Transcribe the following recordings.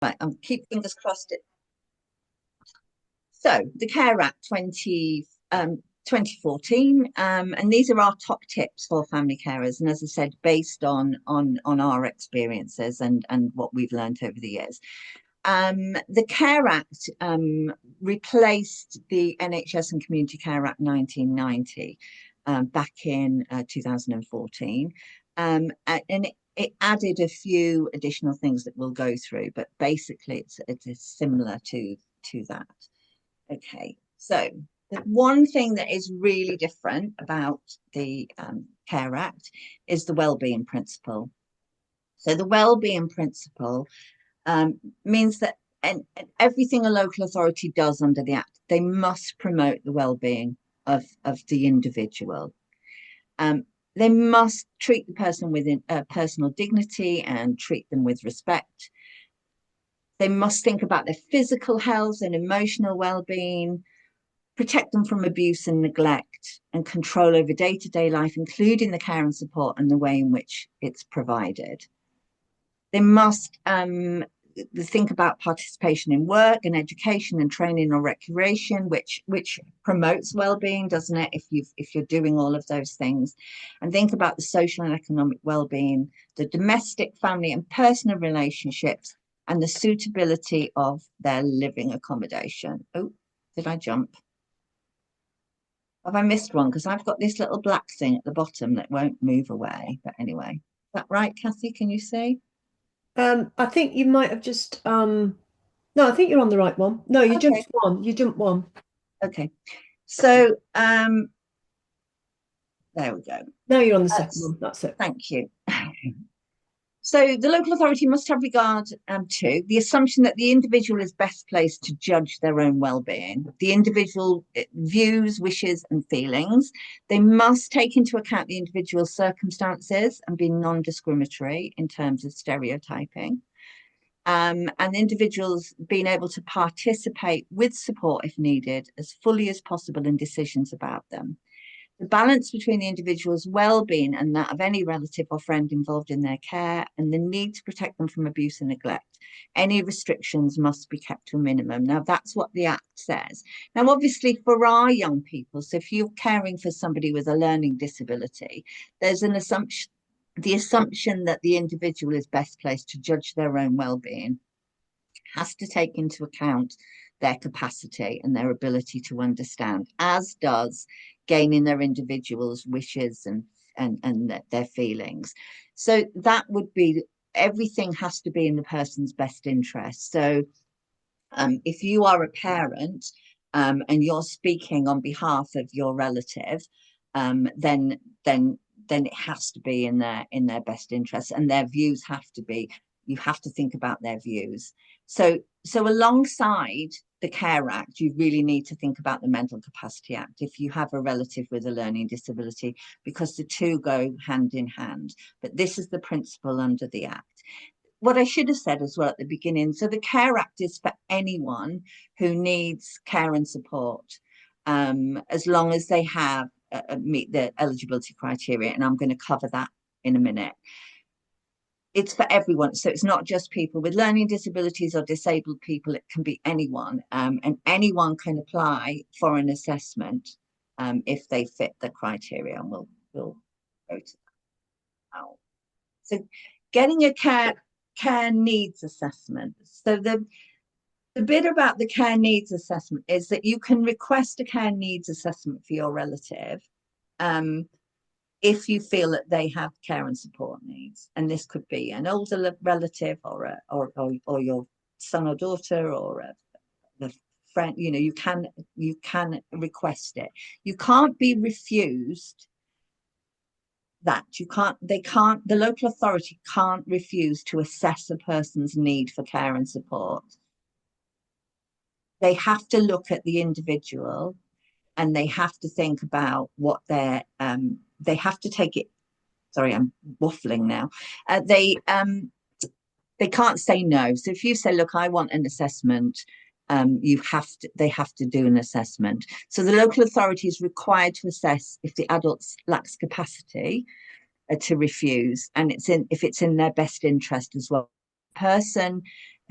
Right, keep fingers crossed. So the Care Act 2014, and these are our top tips for family carers. And as I said, based on our experiences and what we've learned over the years. The Care Act replaced the NHS and Community Care Act 1990 back in 2014. And it added a few additional things that we'll go through, but basically it's similar to that. Okay, so the one thing that is really different about the Care Act is the wellbeing principle. So the wellbeing principle means that and everything a local authority does under the Act, they must promote the well-being of the individual. They must treat the person with personal dignity and treat them with respect. They must think about their physical health and emotional well-being, protect them from abuse and neglect, and control over day-to-day life, including the care and support and the way in which it's provided. They must think about participation in work and education and training or recreation, which promotes well-being, doesn't it? If you're doing all of those things, and think about the social and economic well-being, the domestic, family, and personal relationships, and the suitability of their living accommodation. Oh, did I jump? Have I missed one? Because I've got this little black thing at the bottom that won't move away. But anyway, is that right, Kathy? Can you see? I think you might have just no, I think you're on the right one. No, you Okay. jumped one. You jumped one. Okay. So there we go. Now you're on the second one. That's it. Thank you. So the local authority must have regard to the assumption that the individual is best placed to judge their own well-being, the individual views, wishes, and feelings. They must take into account the individual's circumstances and be non-discriminatory in terms of stereotyping. And individuals being able to participate with support if needed as fully as possible in decisions about them. The balance between the individual's well-being and that of any relative or friend involved in their care, and the need to protect them from abuse and neglect. Any restrictions must be kept to a minimum. Now, that's what the Act says. Now, obviously, for our young people, so if you're caring for somebody with a learning disability, there's an assumption, the assumption that the individual is best placed to judge their own well-being has to take into account their capacity and their ability to understand, as does gaining their individual's wishes and their feelings. So that would be, everything has to be in the person's best interest. So if you are a parent and you're speaking on behalf of your relative, then it has to be in their best interest, and their views have to be, you have to think about their views. So alongside the Care Act, you really need to think about the Mental Capacity Act if you have a relative with a learning disability, because the two go hand in hand. But this is the principle under the Act. What I should have said as well at the beginning, so the Care Act is for anyone who needs care and support, as long as they have meet the eligibility criteria, and I'm going to cover that in a minute. It's for everyone, so it's not just people with learning disabilities or disabled people, it can be anyone, and anyone can apply for an assessment if they fit the criteria, and we'll go to that now. So getting a care needs assessment. So the bit about the care needs assessment is that you can request a care needs assessment for your relative if you feel that they have care and support needs. And this could be an older relative or your son or daughter or a friend. You know, you can request it. You can't be refused that. The local authority can't refuse to assess a person's need for care and support. They have to look at the individual, and they have to think about what they have to take it. Sorry, I'm waffling now. They can't say no. So if you say, look, I want an assessment, they have to do an assessment. So the local authority is required to assess if the adult lacks capacity to refuse, and if it's in their best interest as well. Person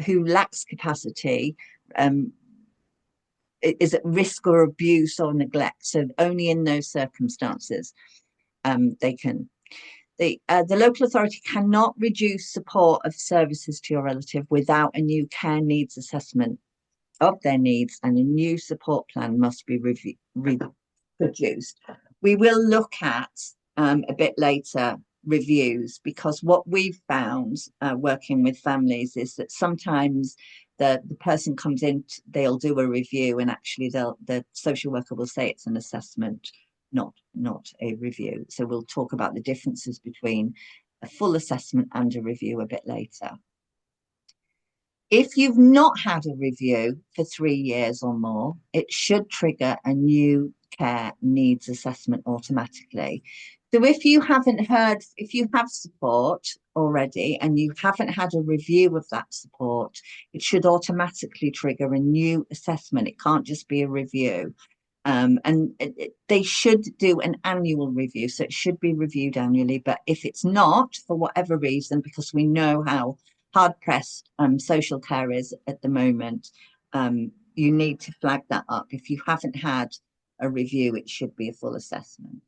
who lacks capacity is at risk or abuse or neglect. So only in those circumstances they can. The local authority cannot reduce support of services to your relative without a new care needs assessment of their needs, and a new support plan must be produced. We will look at a bit later reviews, because what we've found working with families is that sometimes the person comes in, they'll do a review, and actually the social worker will say it's an assessment, not a review. So we'll talk about the differences between a full assessment and a review a bit later. If you've not had a review for 3 years or more, it should trigger a new care needs assessment automatically. So if you have support already and you haven't had a review of that support, it should automatically trigger a new assessment. It can't just be a review. And they should do an annual review, so it should be reviewed annually. But if it's not, for whatever reason, because we know how hard-pressed social care is at the moment, you need to flag that up. If you haven't had a review, it should be a full assessment.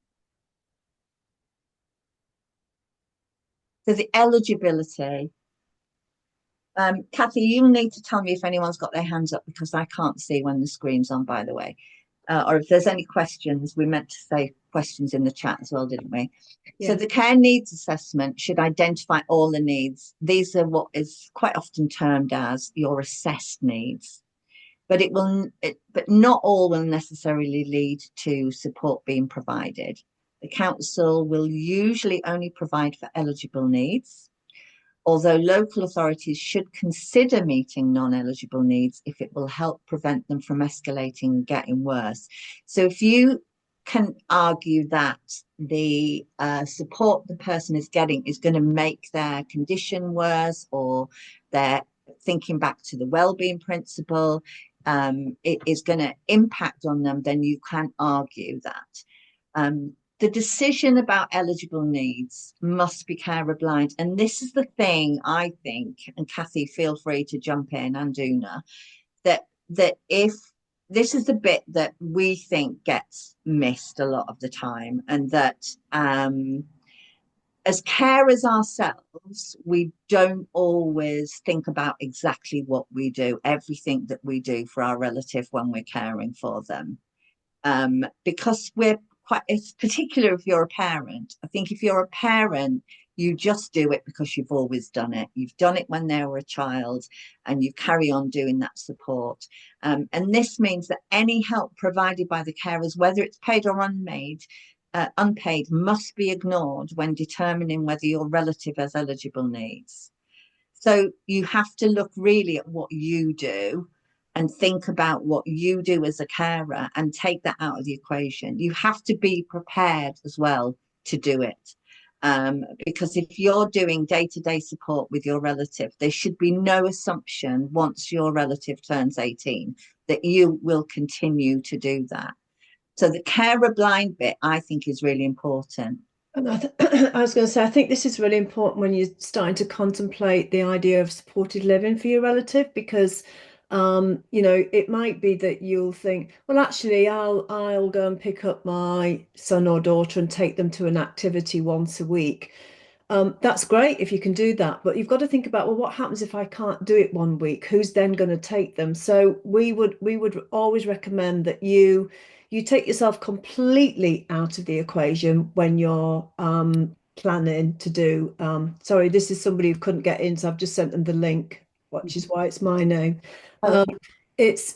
So the eligibility. Kathy, you need to tell me if anyone's got their hands up, because I can't see when the screen's on, by the way. Or if there's any questions. We meant to say questions in the chat as well, didn't we? Yeah. So the care needs assessment should identify all the needs. These are what is quite often termed as your assessed needs, but but not all will necessarily lead to support being provided. The council will usually only provide for eligible needs, although local authorities should consider meeting non-eligible needs if it will help prevent them from escalating and getting worse. So if you can argue that the support the person is getting is going to make their condition worse, or they're thinking back to the wellbeing principle, it is going to impact on them, then you can argue that. The decision about eligible needs must be carer blind. And this is the thing, I think, and Kathy, feel free to jump in, and Una, that if this is the bit that we think gets missed a lot of the time, and that as carers ourselves, we don't always think about exactly what we do, everything that we do for our relative when we're caring for them. Because we're it's particular if you're a parent. I think if you're a parent, you just do it because you've always done it. You've done it when they were a child, and you carry on doing that support. And this means that any help provided by the carers, whether it's paid or unpaid, must be ignored when determining whether your relative has eligible needs. So you have to look really at what you do and think about what you do as a carer and take that out of the equation. You have to be prepared as well to do it. Because if you're doing day-to-day support with your relative, there should be no assumption once your relative turns 18 that you will continue to do that. So the carer blind bit, I think, is really important. And I was going to say, I think this is really important when you're starting to contemplate the idea of supported living for your relative, because it might be that you'll think, well, actually, I'll go and pick up my son or daughter and take them to an activity once a week. That's great if you can do that, but you've got to think about, well, what happens if I can't do it one week? Who's then going to take them? So we would always recommend that you take yourself completely out of the equation when you're planning to do. Sorry, this is somebody who couldn't get in, so I've just sent them the link, which is why it's my name. It's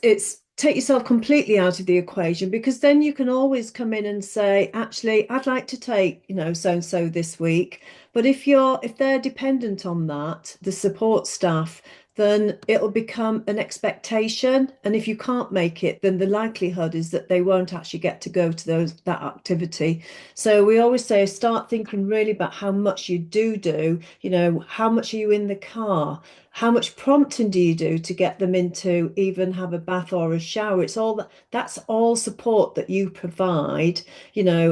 take yourself completely out of the equation, because then you can always come in and say, actually, I'd like to take, so and so this week. But if they're dependent on that, the support staff, then it'll become an expectation. And if you can't make it, then the likelihood is that they won't actually get to go to that activity. So we always say, start thinking really about how much you do, how much are you in the car? How much prompting do you do to get them into even have a bath or a shower? It's all that's all support that you provide,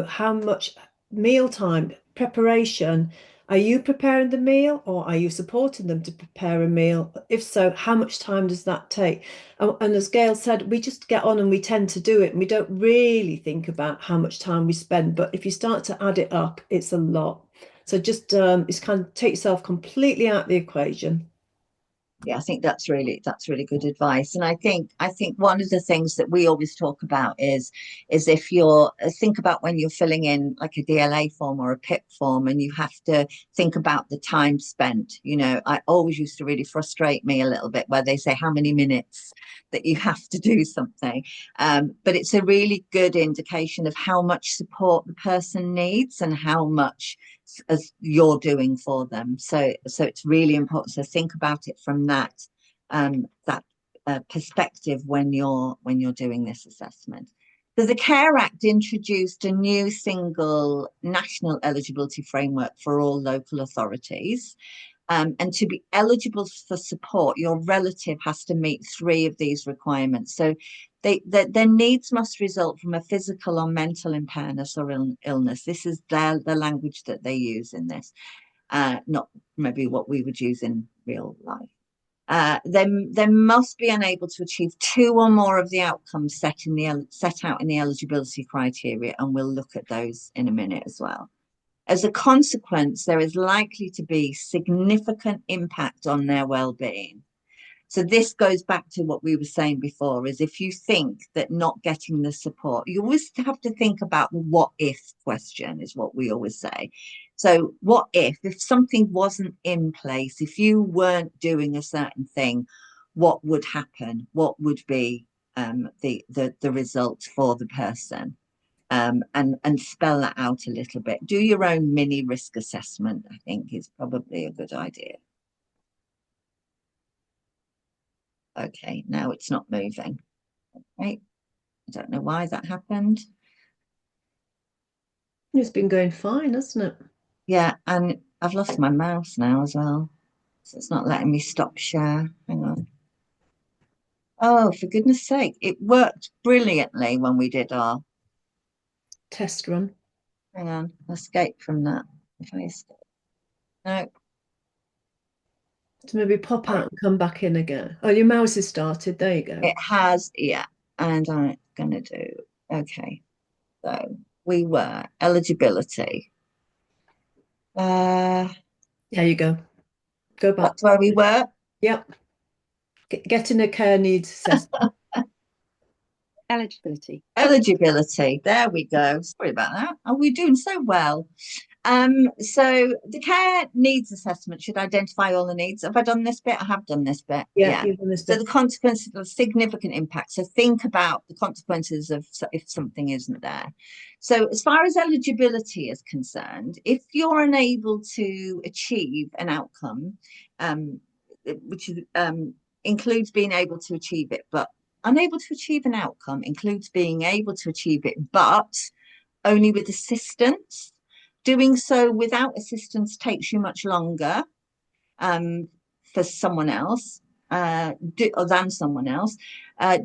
how much mealtime preparation. Are you preparing the meal or are you supporting them to prepare a meal? If so, how much time does that take? And as Gail said, we just get on and we tend to do it and we don't really think about how much time we spend. But if you start to add it up, it's a lot. So just it's kind of take yourself completely out of the equation. Yeah, I think that's really good advice. And I think one of the things that we always talk about is if you're think about when you're filling in like a DLA form or a PIP form and you have to think about the time spent. You know, I always used to really frustrate me a little bit where they say how many minutes that you have to do something. But it's a really good indication of how much support the person needs and how much as you're doing for them. So it's really important. So think about it from that perspective when you're doing this assessment. So the Care Act introduced a new single national eligibility framework for all local authorities. And to be eligible for support, your relative has to meet 3 of these requirements. So their needs must result from a physical or mental impairment or illness. This is the language that they use in this, not maybe what we would use in real life. They must be unable to achieve 2 or more of the outcomes set out in the eligibility criteria, and we'll look at those in a minute as well. As a consequence, there is likely to be significant impact on their well-being. So this goes back to what we were saying before, is if you think that not getting the support, you always have to think about the what if question is what we always say. So what if something wasn't in place, if you weren't doing a certain thing, what would happen? What would be the result for the person? And spell that out a little bit. Do your own mini risk assessment, I think is probably a good idea. Okay, now it's not moving. Okay, I don't know why that happened. It's been going fine, hasn't it? Yeah, and I've lost my mouse now as well. So it's not letting me stop share. Hang on. Oh, for goodness sake, it worked brilliantly when we did our Test run. hang on, escape from that. If I escape. No. So maybe pop out and come back in again. Oh, your mouse has started. There you go. It has, yeah. And I'm gonna do okay. So we were eligibility. There you go. Go back. That's where we were. Yep. Getting a care needs assessment. Eligibility. Eligibility. There we go. Sorry about that. Oh, we're doing so well. So the care needs assessment should identify all the needs. Have I done this bit? I have done this bit. Yeah, you've done this So bit. the consequences of significant impact. So think about the consequences of if something isn't there. So as far as eligibility is concerned, if you're unable to achieve an outcome, which includes being able to achieve it, but unable to achieve an outcome includes being able to achieve it, but only with assistance. Doing so without assistance takes you much longer for someone else than someone else.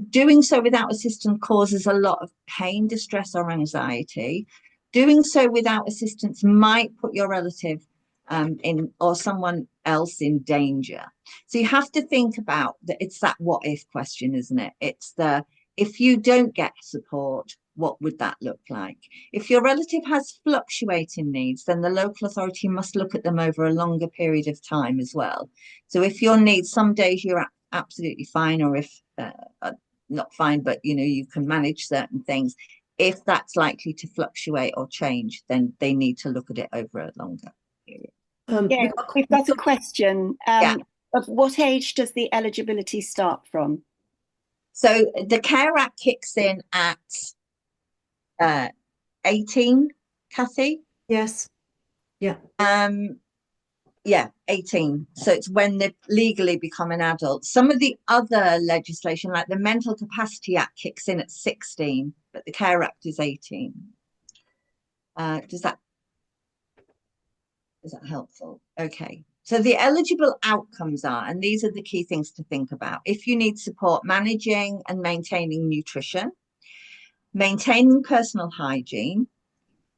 Doing so without assistance causes a lot of pain, distress, or anxiety. Doing so without assistance might put your relative in or someone else in danger. So you have to think about that. It's that what if question, isn't it? It's the if you don't get support, what would that look like? If your relative has fluctuating needs, then the local authority must look at them over a longer period of time as well. So if your needs, some days you're absolutely fine, or if not fine, but you can manage certain things. If that's likely to fluctuate or change, then they need to look at it over a longer period. Yeah, we've got a question. Of what age does the eligibility start from? So the Care Act kicks in at 18, Kathy? Yes. Yeah. Yeah, 18. So it's when they legally become an adult. Some of the other legislation, like the Mental Capacity Act, kicks in at 16, but the Care Act is 18. Is that helpful? Okay. So the eligible outcomes are, and these are the key things to think about. If you need support managing and maintaining nutrition, maintaining personal hygiene,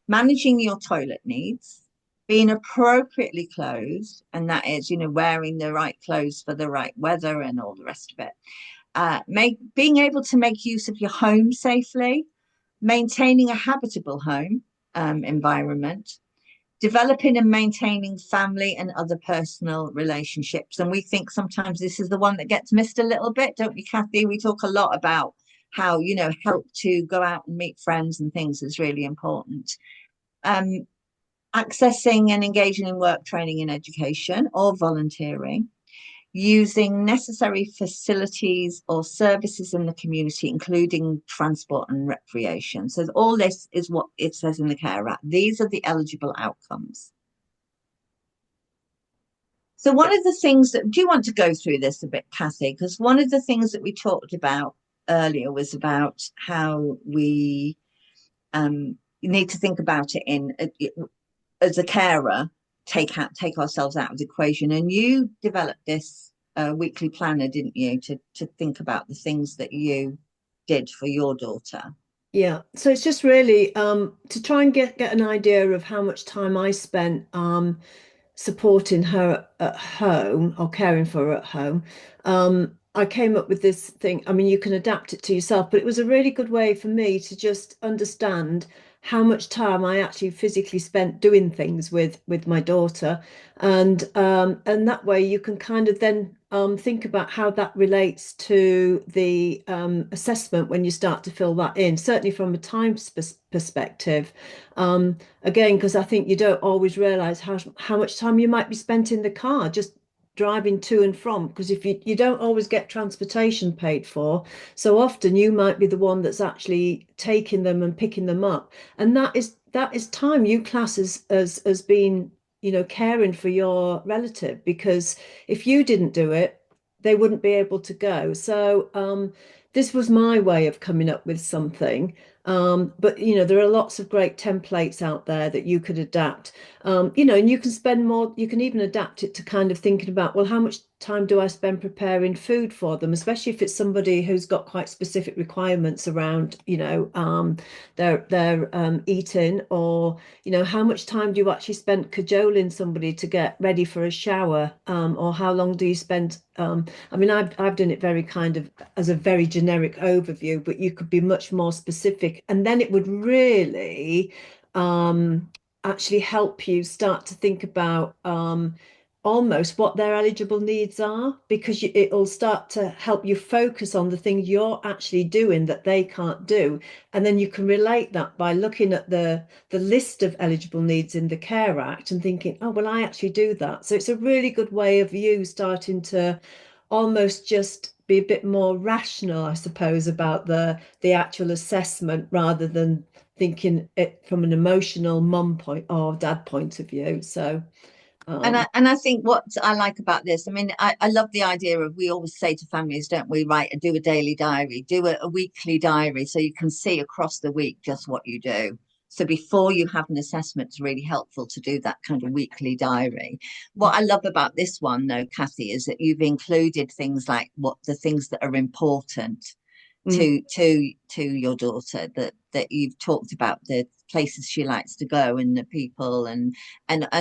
managing your toilet needs, being appropriately clothed, and that is, wearing the right clothes for the right weather and all the rest of it. Being able to make use of your home safely, maintaining a habitable home environment, developing and maintaining family and other personal relationships. And we think sometimes this is the one that gets missed a little bit, don't we, Kathy? We talk a lot about how, help to go out and meet friends and things is really important. Accessing and engaging in work, training and education or volunteering, using necessary facilities or services in the community, including transport and recreation. So all this is what it says in the Care Act. These are the eligible outcomes. So one of the things that, do you want to go through this a bit, Kathy? Because one of the things that we talked about earlier was about how we need to think about it as a carer, take ourselves out of the equation. And you developed this weekly planner, didn't you, to think about the things that you did for your daughter? Yeah, so it's just really to try and get an idea of how much time I spent supporting her at home or caring for her at home. I came up with this thing. I mean, you can adapt it to yourself, but it was a really good way for me to just understand how much time I actually physically spent doing things with my daughter, and that way you can kind of then think about how that relates to the assessment when you start to fill that in, certainly from a time perspective. Again, because I think you don't always realize how much time you might be spent in the car just driving to and from, because if you don't always get transportation paid for, so often you might be the one that's actually taking them and picking them up, and that is time you class as being, caring for your relative, because if you didn't do it, they wouldn't be able to go. So this was my way of coming up with something. But there are lots of great templates out there that you could adapt. And you can spend more, you can even adapt it to kind of thinking about, well, how much time do I spend preparing food for them, especially if it's somebody who's got quite specific requirements around, their eating, or, how much time do you actually spend cajoling somebody to get ready for a shower, or how long do you spend? I mean, I've done it very kind of as a very generic overview, but you could be much more specific, and then it would really actually help you start to think about almost what their eligible needs are, because it'll start to help you focus on the things you're actually doing that they can't do, and then you can relate that by looking at the list of eligible needs in the Care Act and thinking, oh well, I actually do that. So it's a really good way of you starting to almost just be a bit more rational, I suppose, about the actual assessment, rather than thinking it from an emotional mum point or dad point of view. So and I think what I like about this, I mean, I love the idea of, we always say to families, don't we, do a daily diary, do a weekly diary, so you can see across the week just what you do. So before you have an assessment, it's really helpful to do that kind of weekly diary. What I love about this one, though, Kathy, is that you've included things like what the things that are important to your daughter, that you've talked about the places she likes to go and the people and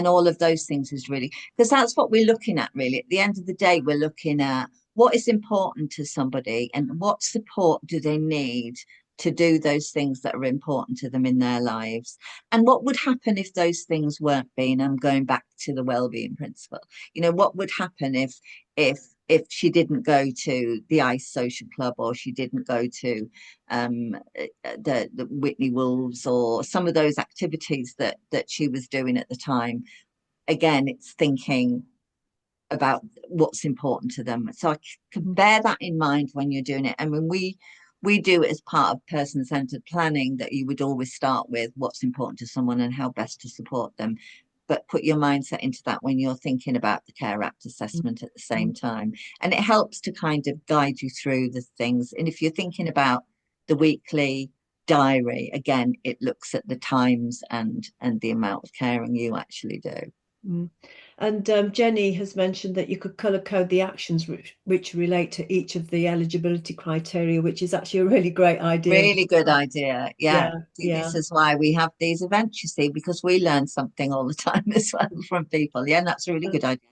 all of those things, is really, because that's what we're looking at really. At the end of the day, we're looking at what is important to somebody and what support do they need to do those things that are important to them in their lives, and what would happen if those things weren't being, I'm going back to the well-being principle, what would happen if she didn't go to the ICE social club, or she didn't go to the Whitney Wolves, or some of those activities that she was doing at the time. Again, it's thinking about what's important to them. So I can bear that in mind when you're doing it. And when we do it as part of person-centered planning, that you would always start with what's important to someone and how best to support them. But put your mindset into that when you're thinking about the Care Act assessment at the same time. And it helps to kind of guide you through the things. And if you're thinking about the weekly diary, again, it looks at the times and the amount of caring you actually do. And Jenny has mentioned that you could colour code the actions which relate to each of the eligibility criteria, which is actually a really great idea. Really good idea. Yeah. Yeah. This is why we have these events, you see, because we learn something all the time as well from people. Yeah, and that's a really good idea.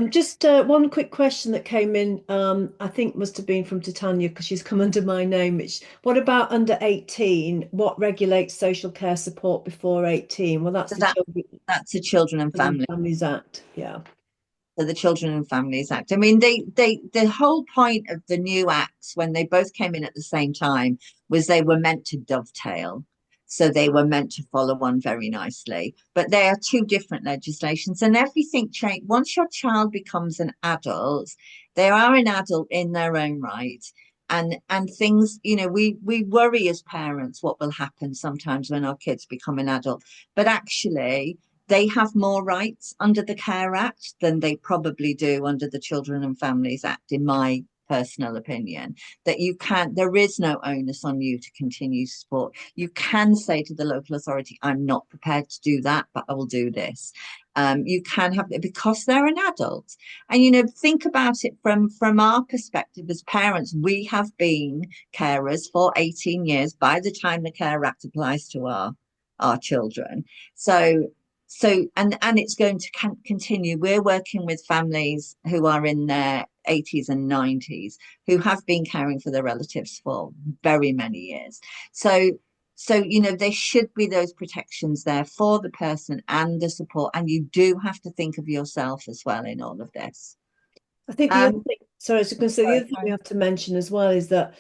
Just one quick question that came in, I think must have been from Titania because she's come under my name. What about under 18? What regulates social care support before 18? Well, that's that's the Children and Families Act. Yeah. So the Children and Families Act. I mean, the whole point of the new acts when they both came in at the same time was they were meant to dovetail. So they were meant to follow on very nicely. But they are two different legislations, and everything changed. Once your child becomes an adult, they are an adult in their own right. And things, you know, we worry as parents what will happen sometimes when our kids become an adult. But actually, they have more rights under the Care Act than they probably do under the Children and Families Act, in my personal opinion. That there is no onus on you to continue support. You can say to the local authority, I'm not prepared to do that, but I will do this. You can have it because they're an adult. And, you know, think about it from our perspective as parents. We have been carers for 18 years by the time the Care Act applies to our children. So and it's going to continue. We're working with families who are in their 80s and 90s who have been caring for their relatives for very many years. So you know, there should be those protections there for the person and the support, and you do have to think of yourself as well in all of this. I think the other thing, sorry, I was going to say the other thing we have to mention as well is that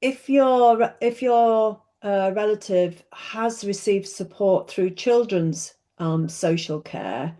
if your relative has received support through children's social care,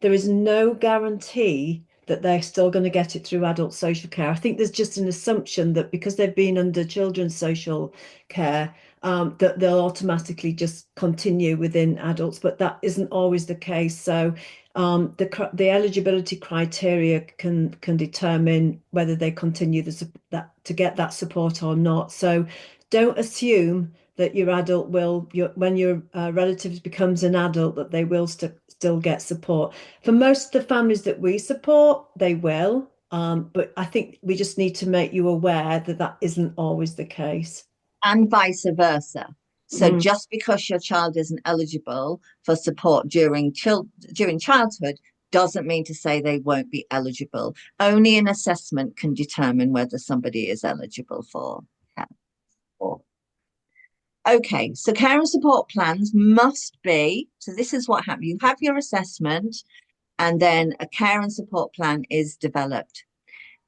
there is no guarantee that they're still going to get it through adult social care. I think there's just an assumption that because they've been under children's social care, that they'll automatically just continue within adults, but that isn't always the case. So the eligibility criteria can determine whether they continue to get that support or not. So don't assume that your adult when your relative becomes an adult, that they will still get support. For most of the families that we support, they will. But I think we just need to make you aware that that isn't always the case. And vice versa. So just because your child isn't eligible for support during childhood doesn't mean to say they won't be eligible. Only an assessment can determine whether somebody is eligible for care. Okay, so care and support plans must be, so this is what happens. You have your assessment and then a care and support plan is developed.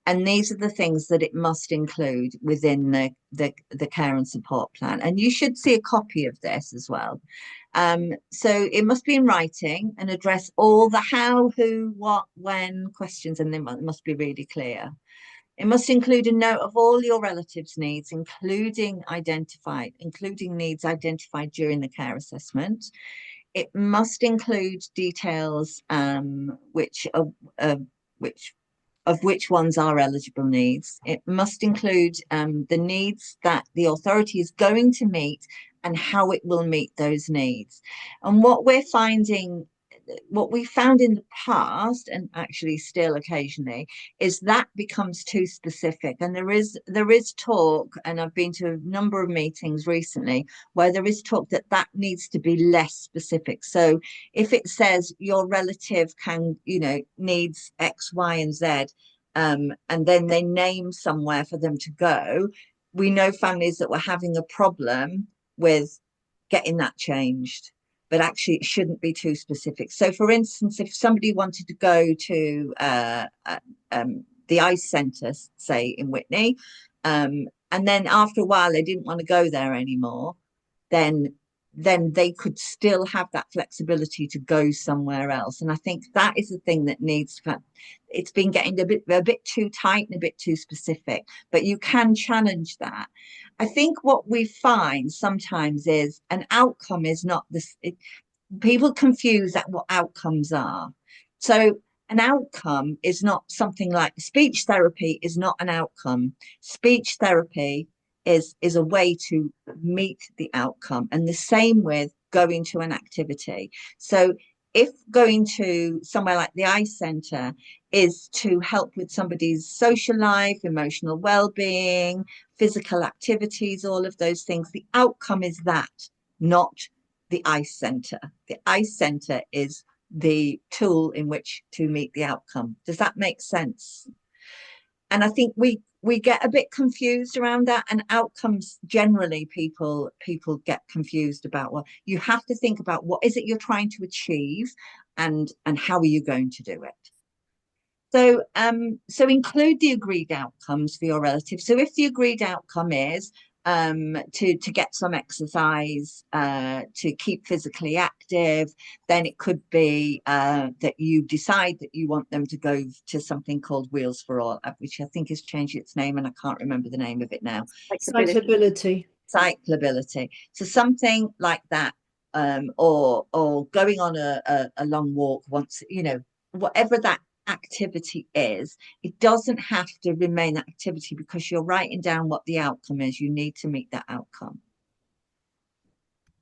And these are the things that it must include within the care and support plan. And you should see a copy of this as well. So it must be in writing and address all the how, who, what, when questions, and they must be really clear. It must include a note of all your relatives' needs, including needs identified during the care assessment. It must include details of which ones are eligible needs. It must include the needs that the authority is going to meet and how it will meet those needs. And what we found in the past, and actually still occasionally, is that becomes too specific. And there is talk, and I've been to a number of meetings recently where there is talk that needs to be less specific. So if it says your relative needs X, Y, and Z, and then they name somewhere for them to go, we know families that were having a problem with getting that changed. But actually it shouldn't be too specific. So for instance, if somebody wanted to go to the ICE centre, say in Witney, and then after a while they didn't want to go there anymore, then they could still have that flexibility to go somewhere else. And I think that is the thing that it's been getting a bit too tight and a bit too specific, but you can challenge that. I think what we find sometimes is an outcome is not this. People confuse that what outcomes are. So an outcome is not something like speech therapy is not an outcome. Speech therapy is a way to meet the outcome, and the same with going to an activity. So if going to somewhere like the Eye Centre is to help with somebody's social life, emotional well-being, physical activities, all of those things, the outcome is that, not the Eye Centre. The Eye Centre is the tool in which to meet the outcome. Does that make sense? And I think we get a bit confused around that, and outcomes generally people get confused about. Well, you have to think about what is it you're trying to achieve, and how are you going to do it. So include the agreed outcomes for your relative. So if the agreed outcome is to get some exercise, to keep physically active, then it could be that you decide that you want them to go to something called Wheels for All, which I think has changed its name, and I can't remember the name of it now. Cyclability. So something like that, or going on a long walk once, whatever that activity is. It doesn't have to remain that activity because you're writing down what the outcome is. You need to meet that outcome.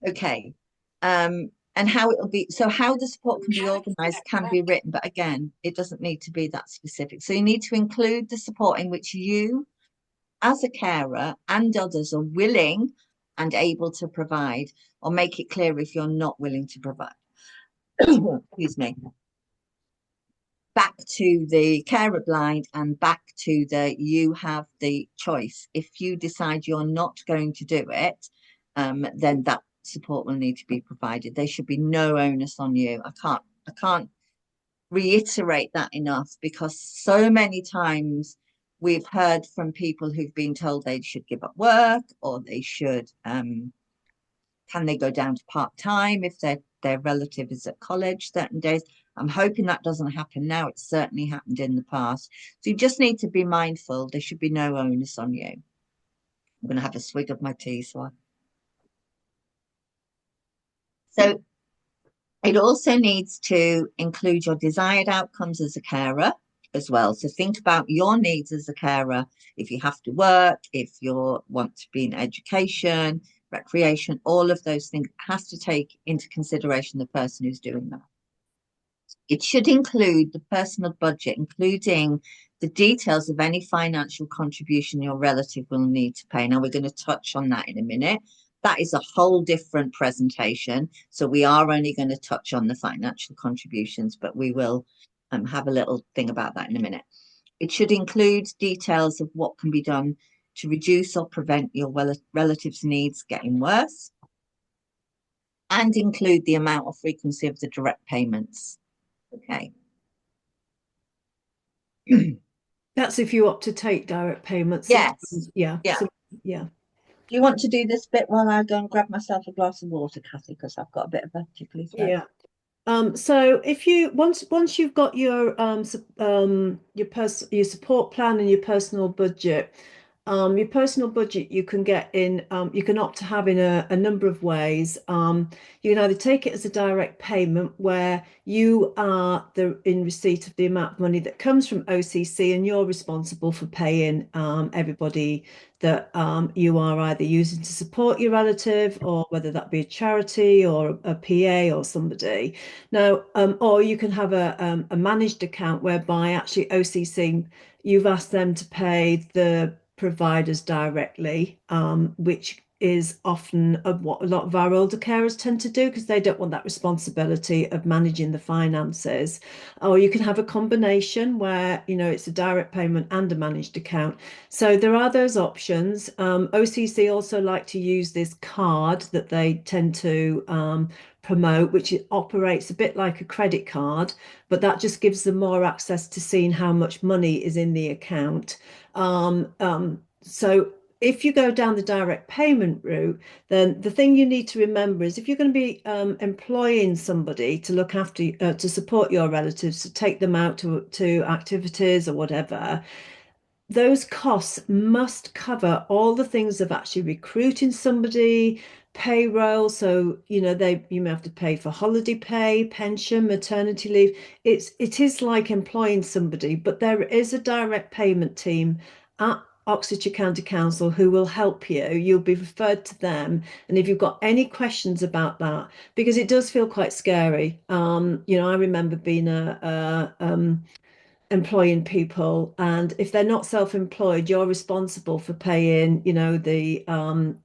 Okay. And how it'll be, so how the support can be organized can be written, but again, it doesn't need to be that specific. So you need to include the support in which you as a carer and others are willing and able to provide, or make it clear if you're not willing to provide. Excuse me. Back to the carer blind and back to the you have the choice. If you decide you're not going to do it, then that support will need to be provided. There should be no onus on you. I can't reiterate that enough, because so many times we've heard from people who've been told they should give up work, or they should can they go down to part-time if their relative is at college certain days. I'm hoping that doesn't happen now. It's certainly happened in the past. So you just need to be mindful. There should be no onus on you. I'm going to have a swig of my tea. So it also needs to include your desired outcomes as a carer as well. So think about your needs as a carer. If you have to work, if you want to be in education, recreation, all of those things, has to take into consideration the person who's doing that. It should include the personal budget, including the details of any financial contribution your relative will need to pay. Now, we're going to touch on that in a minute. That is a whole different presentation. So we are only going to touch on the financial contributions, but we will have a little thing about that in a minute. It should include details of what can be done to reduce or prevent your relative's needs getting worse, and include the amount or frequency of the direct payments. Okay. That's if you opt to take direct payments. Yes. Yeah. Yeah. So, yeah. Do you want to do this bit while I go and grab myself a glass of water, Kathy? Because I've got a bit of a tickly throat. Yeah. So if you once you've got your support plan and your personal budget, you can get in, you can opt to have in a number of ways. You can either take it as a direct payment where you are in receipt of the amount of money that comes from OCC, and you're responsible for paying everybody that you are either using to support your relative, or whether that be a charity or a PA or somebody. Now, or you can have a managed account whereby actually OCC, you've asked them to pay the providers directly, which is often what a lot of our older carers tend to do, because they don't want that responsibility of managing the finances. Or you can have a combination where, it's a direct payment and a managed account. So there are those options. OCC also like to use this card that they tend to promote, which operates a bit like a credit card, but that just gives them more access to seeing how much money is in the account. So if you go down the direct payment route, then the thing you need to remember is if you're going to be employing somebody to look after, to support your relatives, to take them out to activities or whatever, those costs must cover all the things of actually recruiting somebody, payroll. So, you may have to pay for holiday pay, pension, maternity leave. It is like employing somebody, but there is a direct payment team at Oxfordshire County Council who will help you. You'll be referred to them. And if you've got any questions about that, because it does feel quite scary. You know, I remember being employing people, and if they're not self-employed, you're responsible for paying, you know, the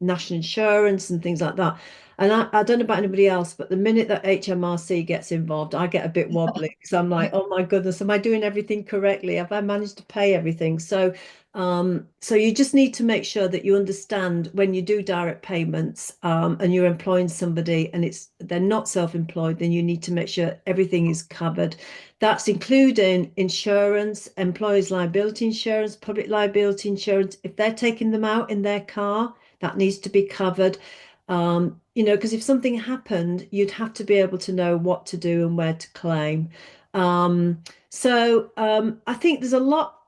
national insurance and things like that. And I don't know about anybody else, but the minute that HMRC gets involved, I get a bit wobbly because I'm like, oh my goodness, am I doing everything correctly? Have I managed to pay everything? So you just need to make sure that you understand when you do direct payments, and you're employing somebody and they're not self-employed, then you need to make sure everything is covered. That's including insurance, employers' liability insurance, public liability insurance. If they're taking them out in their car, that needs to be covered. You know, because if something happened, you'd have to be able to know what to do and where to claim. I think there's a lot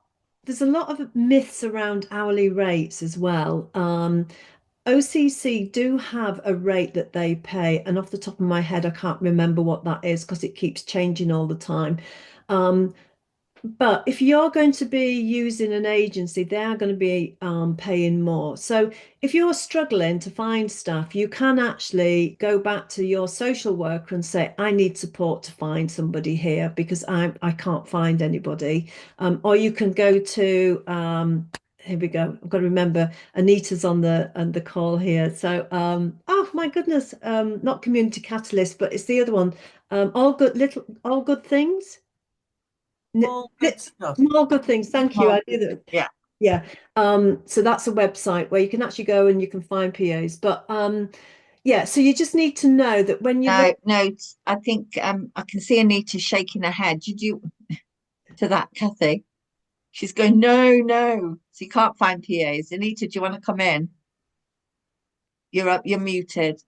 of myths around hourly rates as well. OCC do have a rate that they pay, and off the top of my head, I can't remember what that is because it keeps changing all the time. But if you're going to be using an agency, they are going to be paying more. So if you're struggling to find staff, you can actually go back to your social worker and say, I need support to find somebody here because I can't find anybody. Or you can go to here we go. I've got to remember Anita's on the call here. So oh my goodness, not Community Catalyst, but it's the other one. All good things. All good stuff. All good things. Thank you. I knew that. Yeah. Yeah. So that's a website where you can actually go and you can find PAs. But yeah, so you just need to know that when you No, I think I can see Anita shaking her head. Did you to that, Kathy? She's going, no. So you can't find PAs. Anita, do you want to come in? You're up, you're muted.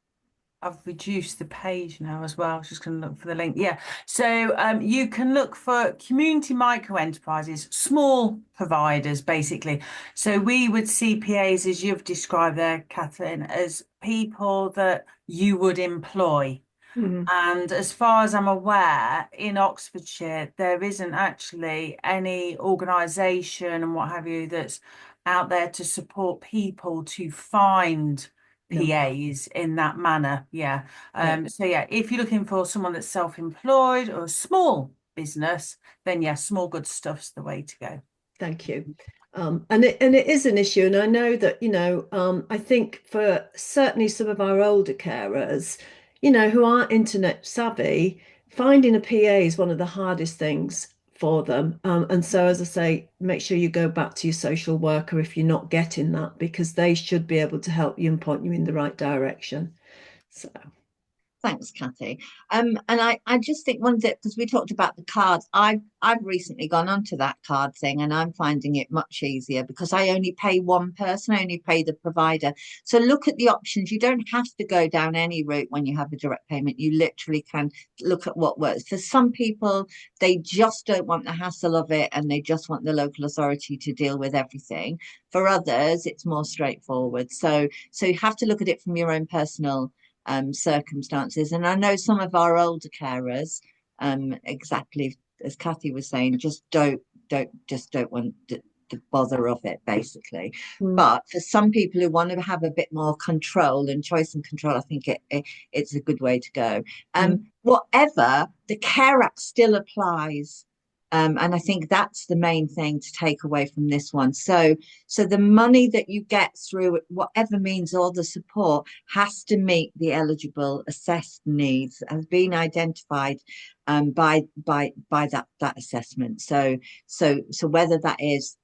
I've reduced the page now as well. I was just going to look for the link. Yeah. So you can look for community micro enterprises, small providers, basically. So we would see PAs, as you've described there, Catherine, as people that you would employ. And as far as I'm aware, in Oxfordshire, there isn't actually any organisation and what have you that's out there to support people to find PAs in that manner. Yeah. So yeah, if you're looking for someone that's self-employed or a small business, then yeah, small good stuff's the way to go. Thank you. And it is an issue, and I know that, you know, I think for certainly some of our older carers, you know, who aren't internet savvy, finding a PA is one of the hardest things for them. And so, as I say, make sure you go back to your social worker if you're not getting that, because they should be able to help you and point you in the right direction. So. Thanks, Kathy. And I just think one that, because we talked about the cards, I've recently gone onto that card thing and I'm finding it much easier because I only pay one person, I only pay the provider. So look at the options. You don't have to go down any route when you have a direct payment. You literally can look at what works. For some people, they just don't want the hassle of it and they just want the local authority to deal with everything. For others, it's more straightforward. So you have to look at it from your own personal circumstances. And I know some of our older carers, exactly as Kathy was saying, just don't want the bother of it, basically. But for some people who want to have a bit more control and choice and control, I think it's a good way to go. Whatever, the Care Act still applies. And I think that's the main thing to take away from this one. So the money that you get through whatever means or the support has to meet the eligible assessed needs as being identified by that assessment. So whether that is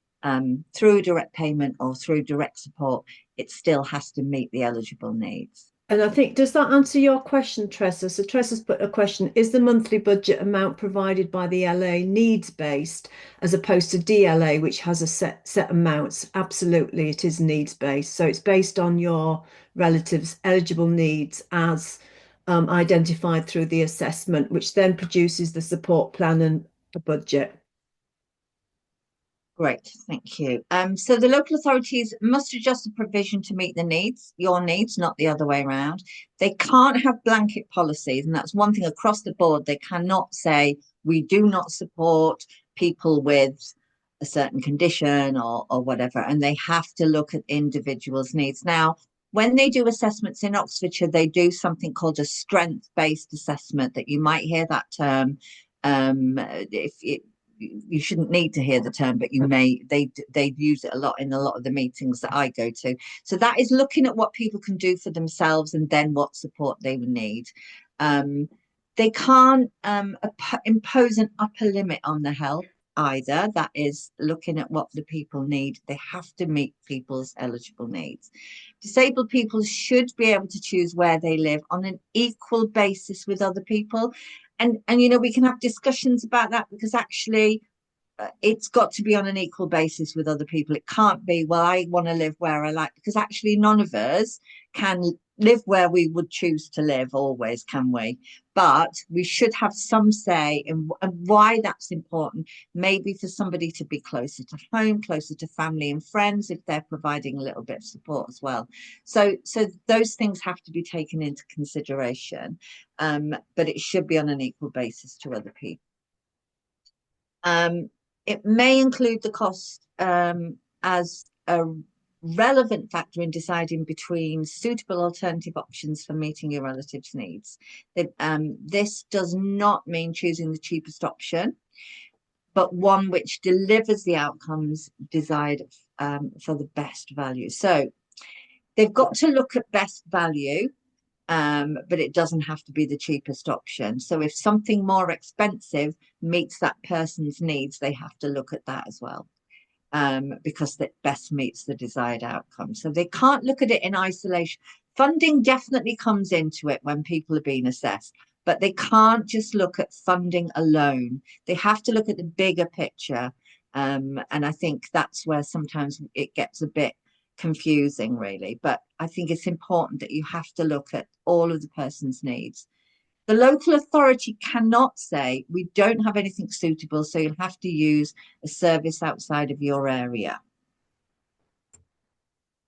through direct payment or through direct support, it still has to meet the eligible needs. And I think, does that answer your question, Tressa? So Tressa's put a question, is the monthly budget amount provided by the LA needs-based as opposed to DLA, which has a set amounts? Absolutely, it is needs-based. So it's based on your relatives' eligible needs as identified through the assessment, which then produces the support plan and a budget. Great, thank you. So the local authorities must adjust the provision to meet the needs, your needs, not the other way around. They can't have blanket policies, and that's one thing across the board. They cannot say, we do not support people with a certain condition or whatever, and they have to look at individuals' needs. Now, when they do assessments in Oxfordshire, they do something called a strength-based assessment. That you might hear that term. If it, you shouldn't need to hear the term, but you may. They use it a lot in a lot of the meetings that I go to. So that is looking at what people can do for themselves and then what support they would need. They can't impose an upper limit on the help either. That is looking at what the people need. They have to meet people's eligible needs. Disabled people should be able to choose where they live on an equal basis with other people. And you know, we can have discussions about that, because actually it's got to be on an equal basis with other people. It can't be, well, I want to live where I like, because actually none of us can live where we would choose to live always, can we? But we should have some say in why that's important. Maybe for somebody to be closer to home, closer to family and friends, if they're providing a little bit of support as well. So those things have to be taken into consideration, but it should be on an equal basis to other people. It may include the cost as a relevant factor in deciding between suitable alternative options for meeting your relative's needs. This does not mean choosing the cheapest option, but one which delivers the outcomes desired for the best value. So they've got to look at best value, but it doesn't have to be the cheapest option. So if something more expensive meets that person's needs, they have to look at that as well, because that best meets the desired outcome. So they can't look at it in isolation. Funding definitely comes into it when people are being assessed, but they can't just look at funding alone. They have to look at the bigger picture. And I think that's where sometimes it gets a bit confusing, really. But I think it's important that you have to look at all of the person's needs. The local authority cannot say, we don't have anything suitable, so you'll have to use a service outside of your area.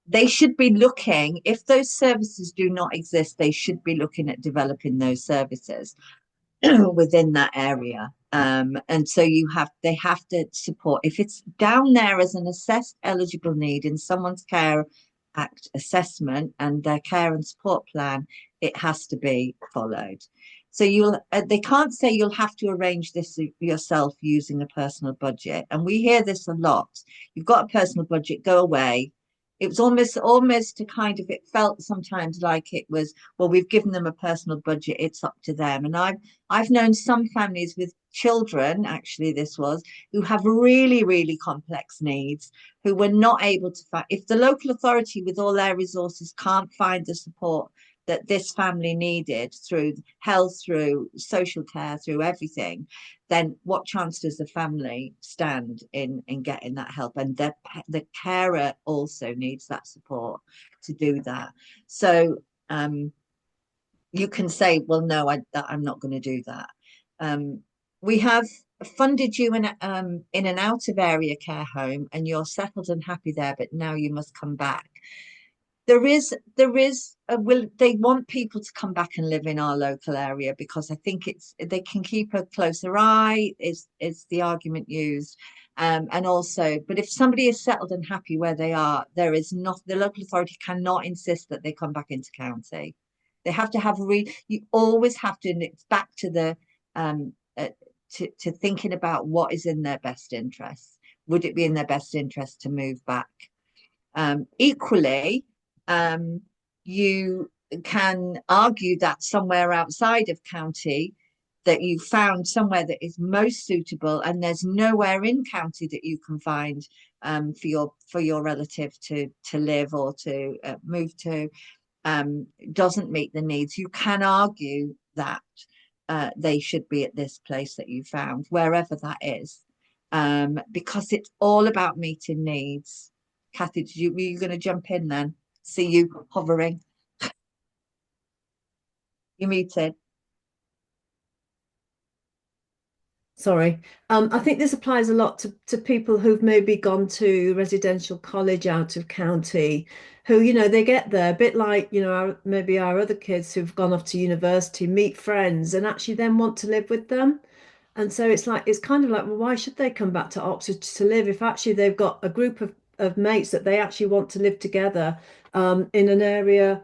They should be looking, if those services do not exist, they should be looking at developing those services within that area. And so they have to support, if it's down there as an assessed eligible need in someone's Care Act assessment and their care and support plan, it has to be followed. So they can't say you'll have to arrange this yourself using a personal budget. And we hear this a lot. You've got a personal budget, go away. It was almost to kind of, it felt sometimes like it was, well, we've given them a personal budget, it's up to them. And I've known some families with children, actually this was, who have really, really complex needs, who were not able to find, if the local authority with all their resources can't find the support that this family needed through health, through social care, through everything, then what chance does the family stand in getting that help? And the carer also needs that support to do that. So you can say, well, no, I'm not going to do that. We have funded you in an out of area care home and you're settled and happy there, but now you must come back. There is they want people to come back and live in our local area, because I think they can keep a closer eye, is the argument used. And also, but if somebody is settled and happy where they are, the local authority cannot insist that they come back into county. They have to have you always have to, and it's back to the to thinking about what is in their best interest. Would it be in their best interest to move back? Equally, you can argue that somewhere outside of county, that you found somewhere that is most suitable, and there's nowhere in county that you can find for your relative to live or to move to, doesn't meet the needs. You can argue that they should be at this place that you found, wherever that is, because it's all about meeting needs. Kathy, were you going to jump in then? See you hovering. You're muted. Sorry. I think this applies a lot to people who've maybe gone to residential college out of county, who, you know, they get there a bit like, you know, maybe our other kids who've gone off to university, meet friends and actually then want to live with them. And so it's kind of like, well, why should they come back to Oxford to live if actually they've got a group of mates that they actually want to live together in an area,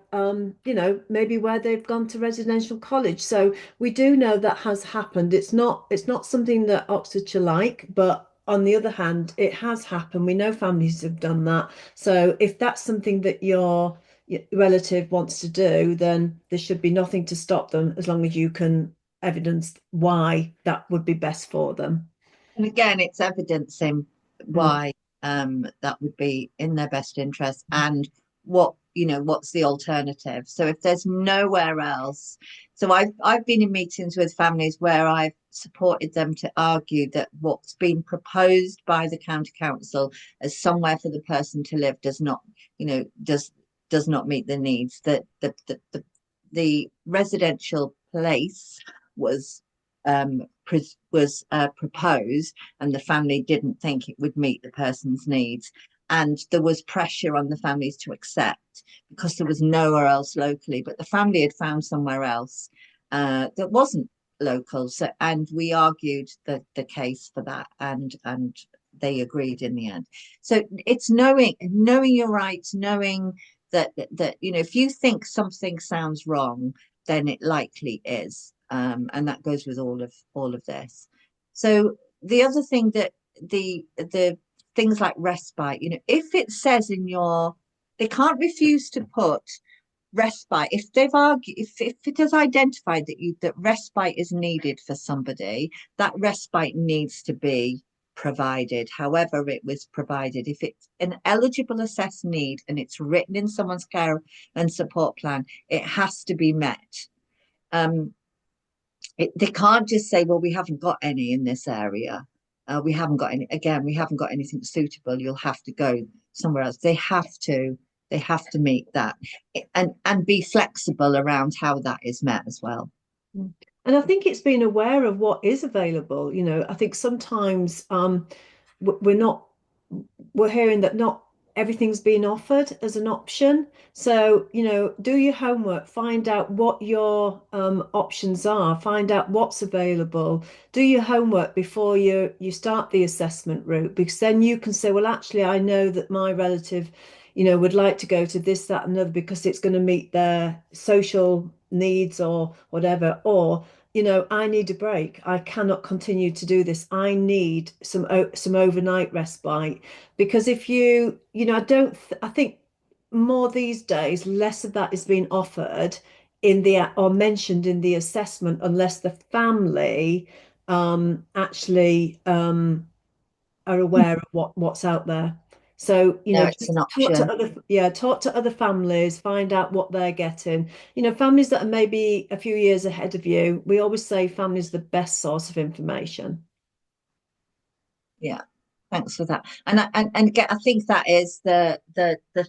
maybe where they've gone to residential college. So we do know that has happened. It's not something that Oxfordshire like, but on the other hand, it has happened. We know families have done that. So if that's something that your relative wants to do, then there should be nothing to stop them as long as you can evidence why that would be best for them. And again, it's evidencing why that would be in their best interest, and what's the alternative. So if there's nowhere else, so I've been in meetings with families where I've supported them to argue that what's been proposed by the county council as somewhere for the person to live does not meet the needs. That the residential place was proposed, and the family didn't think it would meet the person's needs, and there was pressure on the families to accept because there was nowhere else locally, but the family had found somewhere else that wasn't local. So, and we argued the case for that, and they agreed in the end. So it's knowing your rights, knowing that if you think something sounds wrong, then it likely is. And that goes with all of this. So the other thing that the things like respite, if it says they can't refuse to put respite if they've argued, if it has identified that respite is needed for somebody, that respite needs to be provided, however it was provided. If it's an eligible assessed need and it's written in someone's care and support plan, it has to be met. They can't just say, well, we haven't got any in this area. We haven't got anything suitable. You'll have to go somewhere else. They have to meet that and be flexible around how that is met as well. And I think it's being aware of what is available. I think sometimes we're hearing that not everything's being offered as an option. So, do your homework, find out what your options are, find out what's available, do your homework before you start the assessment route, because then you can say, well, actually, I know that my relative, would like to go to this, that, and other because it's going to meet their social needs or whatever, or I need a break. I cannot continue to do this. I need some overnight respite. Because if I think more these days, less of that is being offered or mentioned in the assessment, unless the family actually are aware of what's out there. So, it's an option. Talk to other families, find out what they're getting. Families that are maybe a few years ahead of you, we always say families are the best source of information. Yeah, thanks for that. And again, I think that is the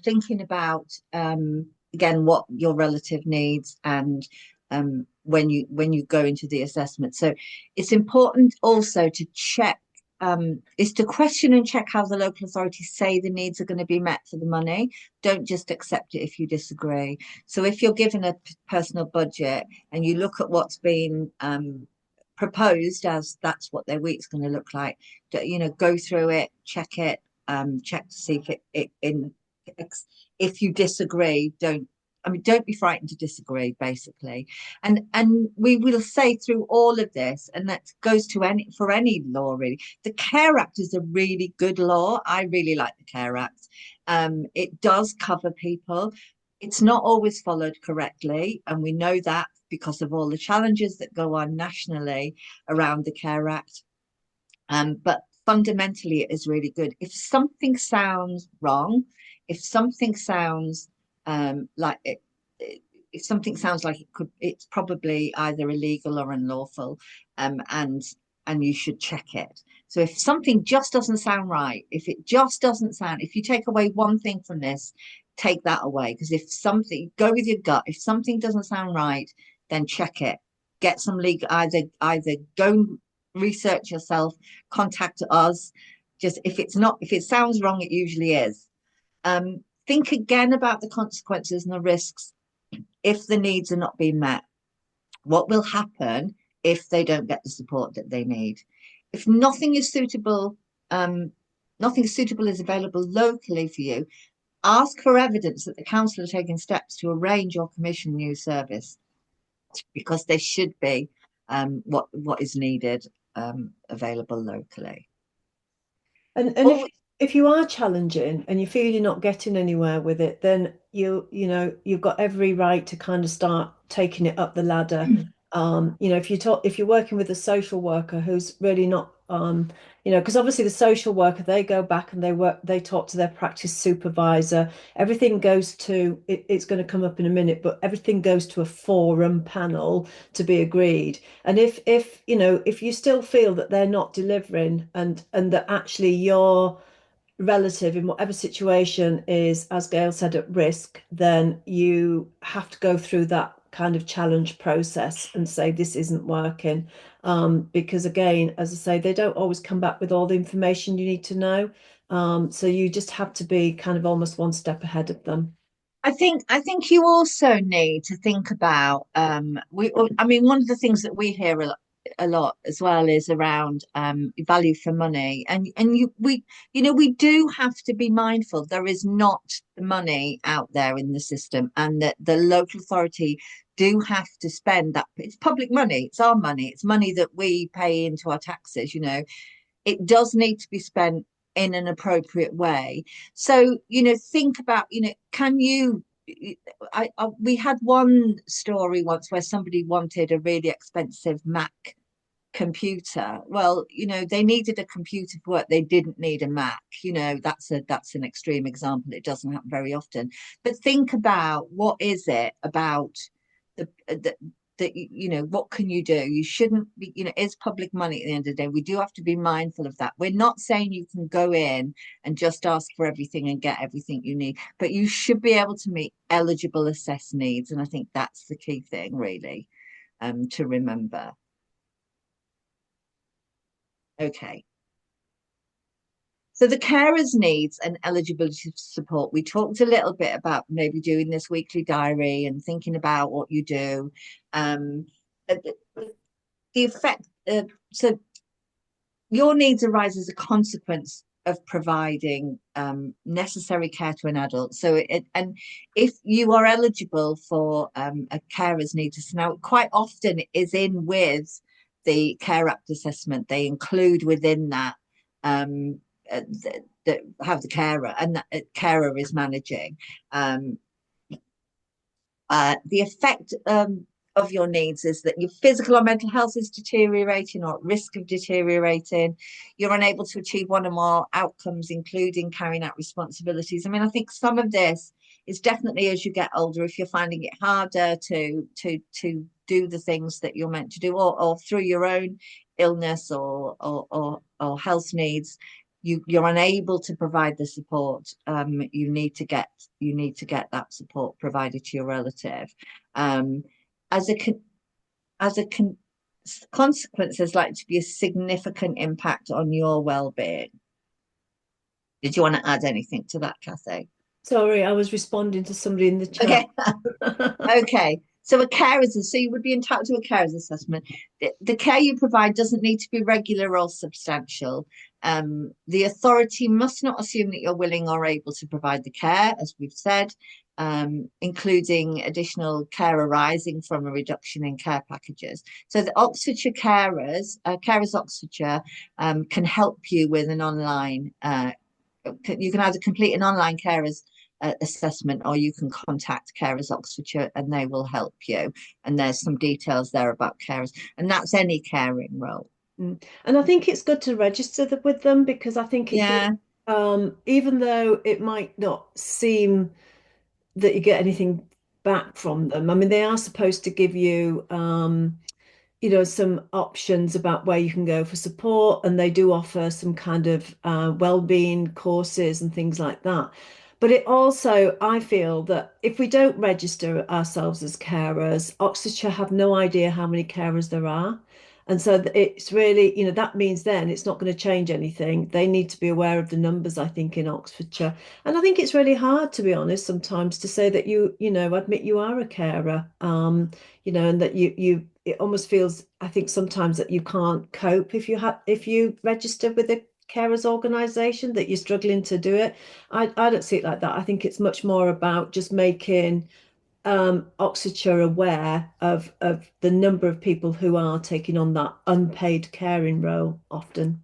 thinking about again what your relative needs, and when you go into the assessment. So it's important also to check, is to question and check how the local authorities say the needs are going to be met for the money. Don't just accept it if you disagree. So if you're given a personal budget and you look at what's been proposed as that's what their week's going to look like, go through it, check it, check to see if if you disagree, don't be frightened to disagree, basically. And we will say through all of this, and that goes to any law really, the Care Act is a really good law. I really like the Care Act. It does cover people. It's not always followed correctly, and we know that because of all the challenges that go on nationally around the Care Act. But fundamentally, it is really good. If something sounds wrong, if something sounds if something sounds like it's probably either illegal or unlawful, and you should check it. So if something just doesn't sound right, if you take away one thing from this, take that away. Because go with your gut. If something doesn't sound right, then check it. Get some legal, either go research yourself, contact us. Just if it sounds wrong, it usually is. Think again about the consequences and the risks if the needs are not being met. What will happen if they don't get the support that they need. If nothing is suitable, nothing suitable is available locally for you, ask for evidence that the council are taking steps to arrange or commission new service, because there should be what is needed available locally. And if you are challenging and you feel you're not getting anywhere with it, then you've got every right to kind of start taking it up the ladder. If you're working with a social worker who's really not because obviously the social worker, they go back and they talk to their practice supervisor. Everything goes to it's going to come up in a minute, but everything goes to a forum panel to be agreed. And if you still feel that they're not delivering and that actually your relative in whatever situation is, as Gail said, at risk, then you have to go through that kind of challenge process and say this isn't working, because again, as I say, they don't always come back with all the information you need to know, so you just have to be kind of almost one step ahead of them. I think you also need to think about one of the things that we hear a lot as well is around value for money, and we do have to be mindful there is not the money out there in the system, and that the local authority do have to spend that. It's public money, it's our money, it's money that we pay into our taxes. It does need to be spent in an appropriate way. So, think about, can you, we had one story once where somebody wanted a really expensive Mac computer. Well, they needed a computer for work. They didn't need a Mac. That's an extreme example. It doesn't happen very often. But think about, what is it about what can you do? You shouldn't be, it's public money at the end of the day. We do have to be mindful of that. We're not saying you can go in and just ask for everything and get everything you need, but you should be able to meet eligible assessed needs. And I think that's the key thing, really, to remember. Okay. So the carers' needs and eligibility support, we talked a little bit about maybe doing this weekly diary and thinking about what you do. The effect, so your needs arise as a consequence of providing necessary care to an adult. So and if you are eligible for a carer's needs, now quite often it is in with the Care Act assessment. They include within that that have the carer, and that carer is managing. The effect of your needs is that your physical or mental health is deteriorating or at risk of deteriorating. You're unable to achieve one or more outcomes, including carrying out responsibilities. I think some of this is definitely as you get older, if you're finding it harder to do the things that you're meant to do, or through your own illness or health needs, you're unable to provide the support. You need to get that support provided to your relative. As a consequence, there's likely to be a significant impact on your well-being. Did you want to add anything to that, Cathy? Sorry, I was responding to somebody in the chat. Okay. So you would be entitled to a carer's assessment. The care you provide doesn't need to be regular or substantial. The authority must not assume that you're willing or able to provide the care, as we've said, including additional care arising from a reduction in care packages. So the Oxfordshire Carers Oxfordshire can help you with an online, you can either complete an online carers assessment, or you can contact Carers Oxfordshire and they will help you. And there's some details there about carers, and that's any caring role. And I think it's good to register with them, because I think even though it might not seem that you get anything back from them, they are supposed to give you some options about where you can go for support, and they do offer some kind of well-being courses and things like that. But it also, I feel that if we don't register ourselves as carers, Oxfordshire have no idea how many carers there are. And so it's really, that means then it's not going to change anything. They need to be aware of the numbers, I think, in Oxfordshire. And I think it's really hard, to be honest, sometimes to say that admit you are a carer, and that it almost feels, I think sometimes that you can't cope if you register with a carers organisation, that you're struggling to do it. I don't see it like that. I think it's much more about just making Oxfordshire aware of the number of people who are taking on that unpaid caring role often.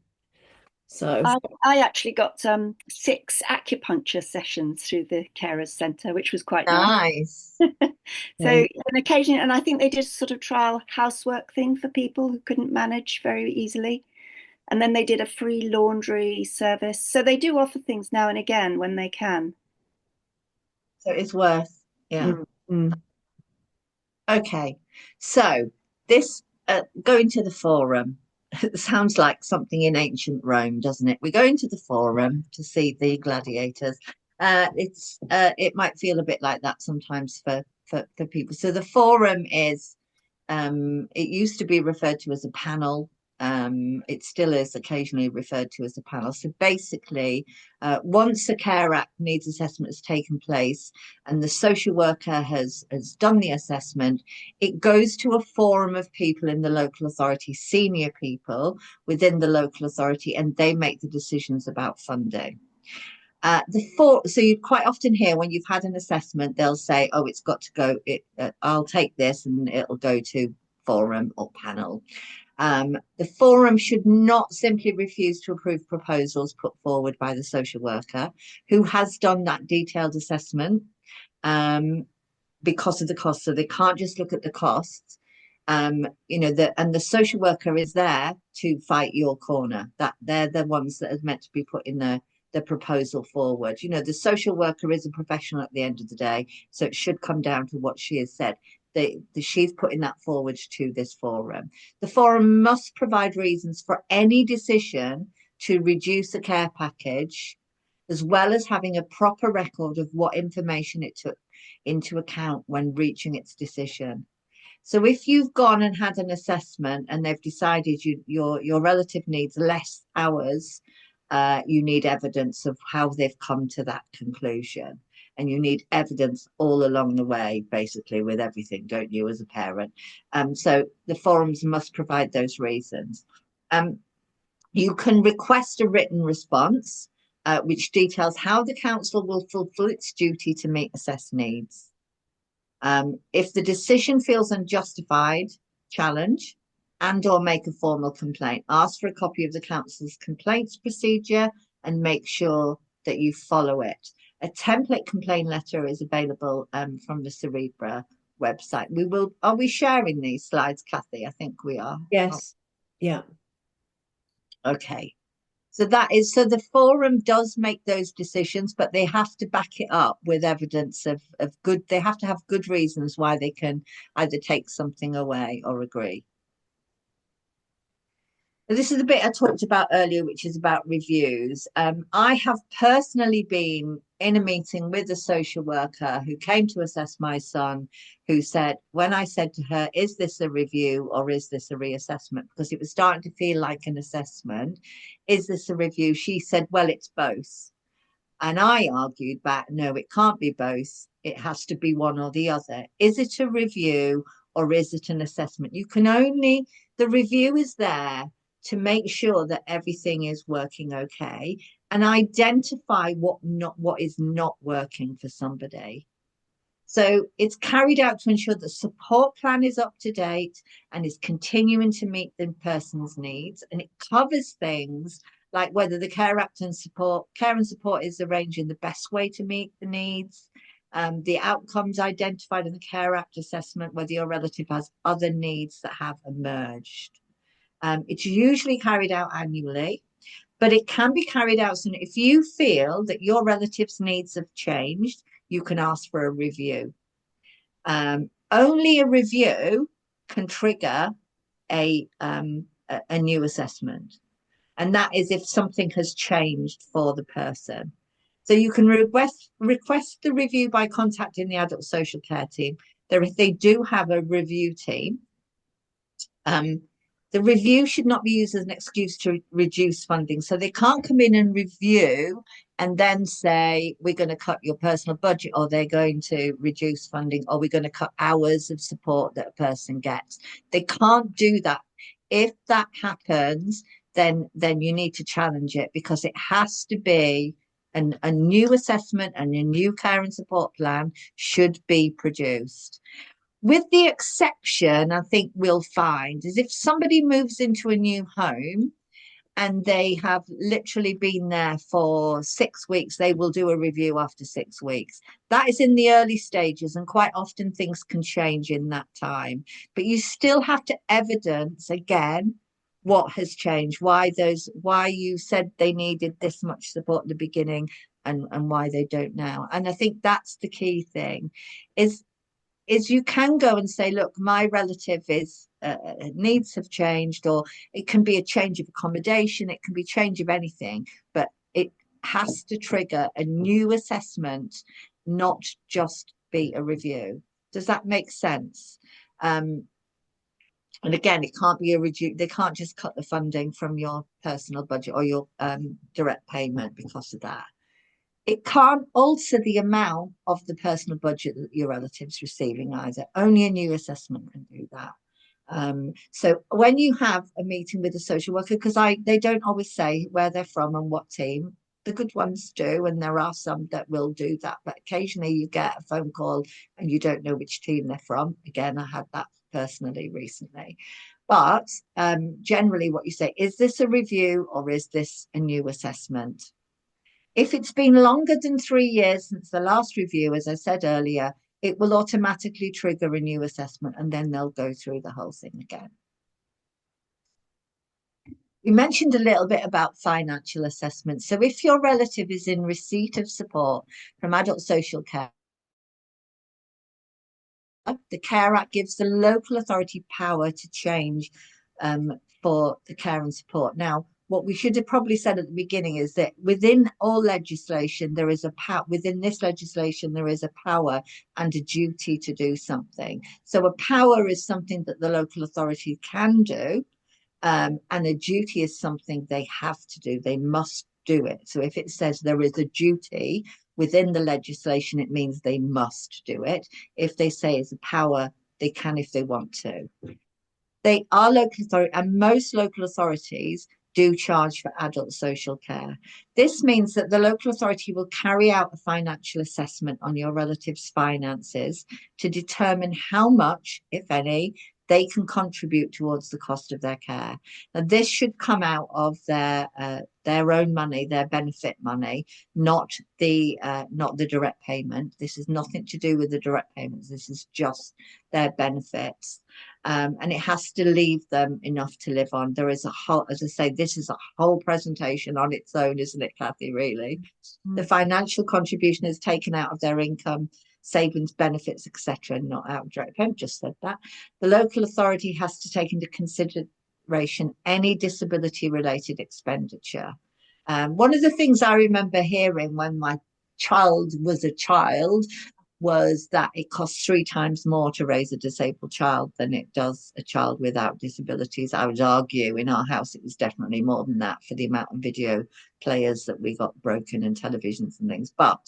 So I actually got 6 acupuncture sessions through the carers centre, which was quite nice. So an occasion, and I think they did a sort of trial housework thing for people who couldn't manage very easily. And then they did a free laundry service. So they do offer things now and again when they can. So it's worth, yeah. Mm. Okay, so this going to the forum sounds like something in ancient Rome, doesn't it? We go into the forum to see the gladiators. It might feel a bit like that sometimes for people. So the forum is it used to be referred to as a panel. It still is occasionally referred to as a panel. So basically, once a Care Act needs assessment has taken place and the social worker has done the assessment, it goes to a forum of people in the local authority, senior people within the local authority, and they make the decisions about funding. So you'd quite often hear when you've had an assessment, they'll say, oh, it's got to go, I'll take this and it'll go to forum or panel. The forum should not simply refuse to approve proposals put forward by the social worker who has done that detailed assessment because of the cost. So they can't just look at the costs. And the social worker is there to fight your corner. That they're the ones that are meant to be putting the proposal forward. The social worker is a professional at the end of the day, so it should come down to what she has said. She's putting that forward to this forum. The forum must provide reasons for any decision to reduce the care package, as well as having a proper record of what information it took into account when reaching its decision. So if you've gone and had an assessment and they've decided your relative needs less hours, you need evidence of how they've come to that conclusion. And you need evidence all along the way, basically, with everything, don't you, as a parent? So the forums must provide those reasons. You can request a written response, which details how the council will fulfil its duty to meet assessed needs. If the decision feels unjustified, challenge and/or make a formal complaint. Ask for a copy of the council's complaints procedure and make sure that you follow it. A template complaint letter is available from the Cerebra website. Are we sharing these slides, Kathy? I think we are. Yes. Yeah. Okay. So the forum does make those decisions, but they have to back it up with evidence of good. They have to have good reasons why they can either take something away or agree. This is the bit I talked about earlier, which is about reviews. I have personally been in a meeting with a social worker who came to assess my son, who said, when I said to her, is this a review or is this a reassessment? Because it was starting to feel like an assessment. Is this a review? She said, well, it's both. And I argued back, no, it can't be both. It has to be one or the other. Is it a review or is it an assessment? The review is there to make sure that everything is working okay and identify what is not working for somebody. So it's carried out to ensure the support plan is up to date and is continuing to meet the person's needs. And it covers things like whether the care and support is arranged in the best way to meet the needs, the outcomes identified in the Care Act assessment, whether your relative has other needs that have emerged. It's usually carried out annually, but it can be carried out soon. If you feel that your relative's needs have changed, you can ask for a review. Only a review can trigger a new assessment. And that is if something has changed for the person. So you can request the review by contacting the adult social care team. They do have a review team. The review should not be used as an excuse to reduce funding. So they can't come in and review and then say, we're going to cut your personal budget, or they're going to reduce funding, or we're going to cut hours of support that a person gets. They can't do that. If that happens, then you need to challenge it, because it has to be a new assessment, and a new care and support plan should be produced. With the exception, I think we'll find, is if somebody moves into a new home and they have literally been there for 6 weeks, they will do a review after 6 weeks. That is in the early stages, and quite often things can change in that time. But you still have to evidence, again, what has changed, why you said they needed this much support at the beginning, and why they don't now. And I think that's the key thing, is you can go and say, look, my relative is needs have changed, or it can be a change of accommodation, it can be change of anything, but it has to trigger a new assessment, not just be a review. Does that make sense? And again, it can't be a review. They can't just cut the funding from your personal budget or your direct payment because of that. It can't alter the amount of the personal budget that your relative's receiving either. Only a new assessment can do that. So when you have a meeting with a social worker, because they don't always say where they're from and what team, the good ones do, and there are some that will do that, but occasionally you get a phone call and you don't know which team they're from. Again, I had that personally recently. But generally what you say, is this a review or is this a new assessment? If it's been longer than 3 years since the last review, as I said earlier, it will automatically trigger a new assessment, and then they'll go through the whole thing again. We mentioned a little bit about financial assessments. So if your relative is in receipt of support from adult social care, the Care Act gives the local authority power to change for the care and support. Now, what we should have probably said at the beginning is that within all legislation, there is a power. Within this legislation, there is a power and a duty to do something. So a power is something that the local authority can do, and a duty is something they have to do. They must do it. So if it says there is a duty within the legislation, it means they must do it. If they say it's a power, they can if they want to. They are local authority, and most local authorities do charge for adult social care. This means that the local authority will carry out a financial assessment on your relative's finances to determine how much, if any, they can contribute towards the cost of their care. Now, this should come out of their own money, their benefit money, not the direct payment. This has nothing to do with the direct payments. This is just their benefits. And it has to leave them enough to live on. There is a whole, as I say, this is a whole presentation on its own, isn't it, Kathy, really? The financial contribution is taken out of their income, savings, benefits, etc., not out of direct payment. Just said that. The local authority has to take into consideration any disability-related expenditure. One of the things I remember hearing when my child was a child was that it costs 3 times more to raise a disabled child than it does a child without disabilities. I would argue in our house it was definitely more than that for the amount of video players that we got broken and televisions and things. But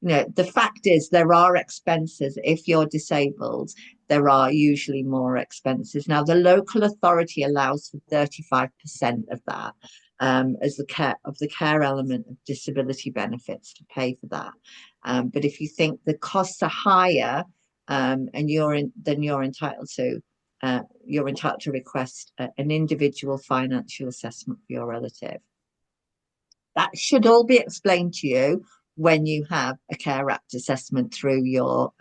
you know, the fact is there are expenses. If you're disabled, there are usually more expenses. Now, the local authority allows for 35% of that as the care element of disability benefits to pay for that. But if you think the costs are higher, and you're entitled to request an individual financial assessment for your relative. That should all be explained to you when you have a Care Act assessment through your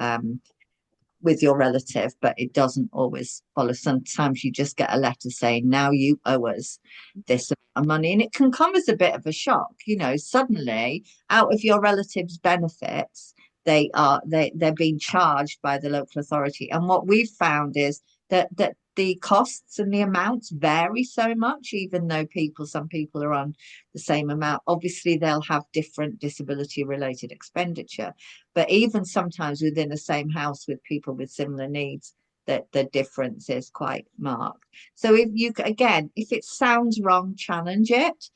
with your relative, but it doesn't always follow. Sometimes you just get a letter saying, now you owe us this amount of money, and it can come as a bit of a shock. You know, suddenly out of your relative's benefits, they're being charged by the local authority. And what we've found is that the costs and the amounts vary so much, even though some people are on the same amount. Obviously, they'll have different disability-related expenditure, but even sometimes within the same house with people with similar needs, the difference is quite marked. So if it sounds wrong, challenge it,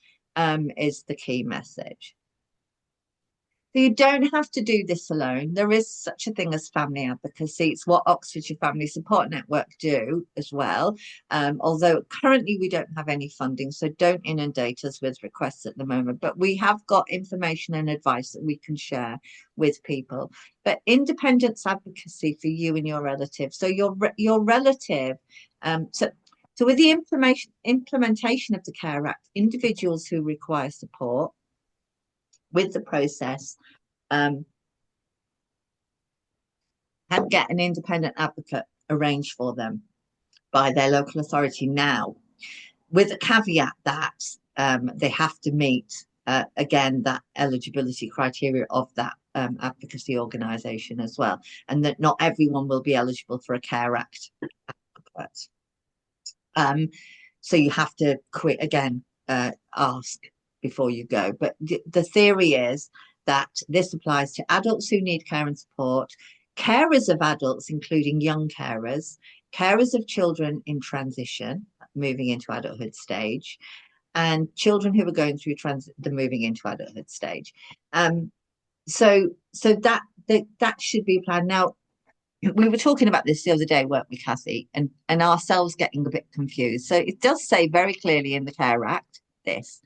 is the key message. So you don't have to do this alone. There is such a thing as family advocacy. It's what Oxfordshire Family Support Network do as well. Although currently we don't have any funding, so don't inundate us with requests at the moment. But we have got information and advice that we can share with people. But independence advocacy for you and your relative. So your relative, so with the implementation of the Care Act, individuals who require support with the process can get an independent advocate arranged for them by their local authority now, with a caveat that they have to meet again that eligibility criteria of that advocacy organisation as well, and that not everyone will be eligible for a Care Act advocate. So you have to ask before you go. But the theory is that this applies to adults who need care and support, carers of adults, including young carers, carers of children in transition, moving into adulthood stage, and children who are going through the moving into adulthood stage. So that should be applied. Now, we were talking about this the other day, weren't we, Cathy? And ourselves getting a bit confused. So it does say very clearly in the Care Act this.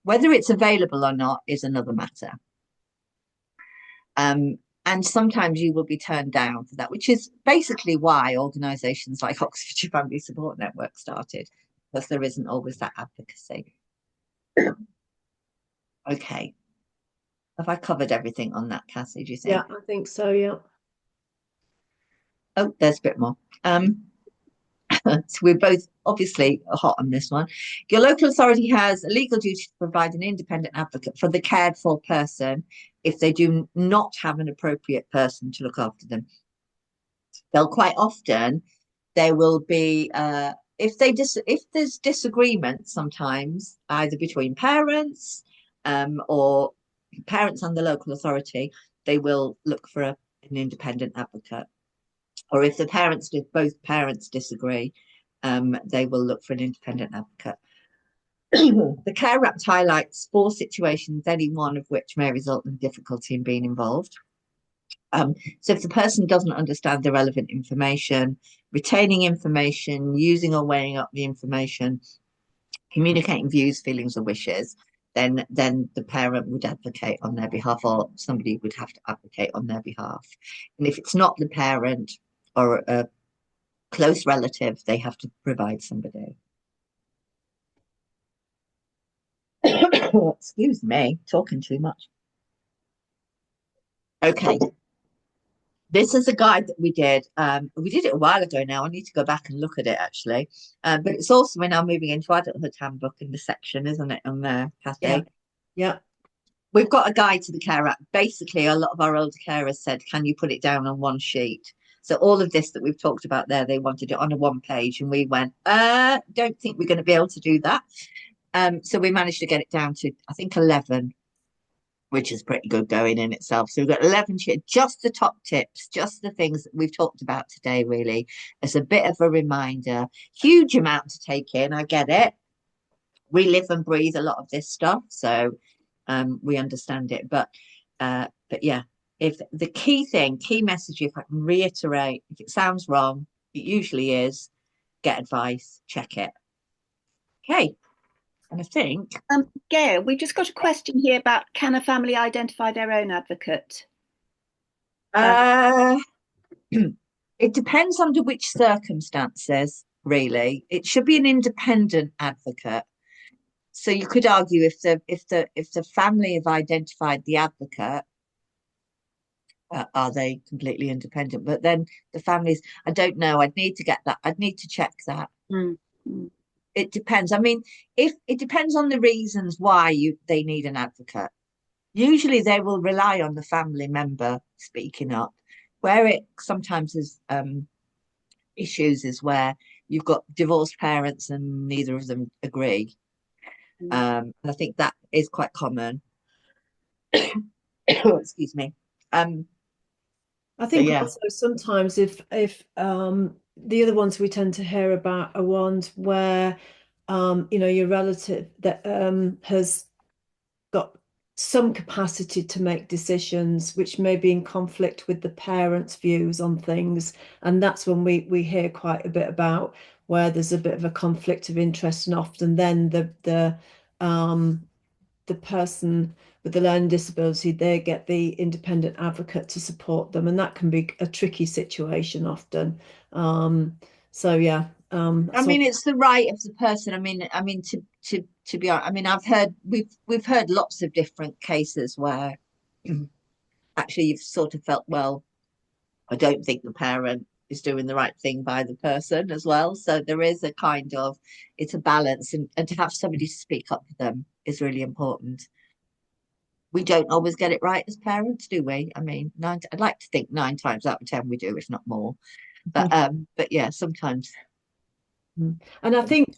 Whether it's available or not is another matter. And sometimes you will be turned down for that, which is basically why organisations like Oxfordshire Family Support Network started, because there isn't always that advocacy. Okay. Have I covered everything on that, Cathy, do you think? Yeah, I think so, yeah. Oh, there's a bit more. So we're both obviously hot on this one. Your local authority has a legal duty to provide an independent advocate for the cared for person if they do not have an appropriate person to look after them. They'll quite often, there will be, if there's disagreement sometimes, either between parents or parents and the local authority, they will look for an independent advocate. Or if both parents disagree, they will look for an independent advocate. The Care Act highlights 4 situations, any one of which may result in difficulty in being involved. So if the person doesn't understand the relevant information, retaining information, using or weighing up the information, communicating views, feelings, or wishes, then the parent would advocate on their behalf, or somebody would have to advocate on their behalf. And if it's not the parent or a close relative, they have to provide somebody. Excuse me, talking too much. Okay. This is a guide that we did. We did it a while ago now. I need to go back and look at it, actually. But it's also in our Moving into Adulthood handbook in the section, isn't it, on there, Cathy? Yeah. Yeah. We've got a guide to the Care Act. Basically, a lot of our older carers said, can you put it down on one sheet? So all of this that we've talked about there, they wanted it on a 1 page. And we went, don't think we're going to be able to do that. So we managed to get it down to, I think, 11, which is pretty good going in itself. So we've got 11, just the top tips, just the things that we've talked about today, really, as a bit of a reminder. Huge amount to take in, I get it. We live and breathe a lot of this stuff, so we understand it. But yeah, if the key message, if I can reiterate, if it sounds wrong, it usually is, get advice, check it. Okay. And I think Gail, we just got a question here about, can a family identify their own advocate? It depends under which circumstances, really. It should be an independent advocate. So you could argue if the family have identified the advocate, are they completely independent? But then the families, I don't know. I'd need to get that. I'd need to check that. Mm-hmm. It depends. I mean, if it depends on the reasons why they need an advocate. Usually they will rely on the family member speaking up. Where it sometimes is issues is where you've got divorced parents and neither of them agree. I think that is quite common. Excuse me. I think also sometimes if the other ones we tend to hear about are ones where, you know, your relative that has got some capacity to make decisions which may be in conflict with the parents' views on things. And that's when we hear quite a bit about where there's a bit of a conflict of interest, and often then the person with the learning disability, they get the independent advocate to support them, and that can be a tricky situation often. So yeah. I mean, it's the right of the person. I mean, to be honest, I mean, we've heard lots of different cases where actually you've sort of felt, well, I don't think the parent is doing the right thing by the person as well. So there is a kind of, it's a balance, and to have somebody to speak up for them is really important. We don't always get it right as parents, do we? I mean, I'd like to think 9 times out of 10 we do, if not more. But yeah, sometimes. And I think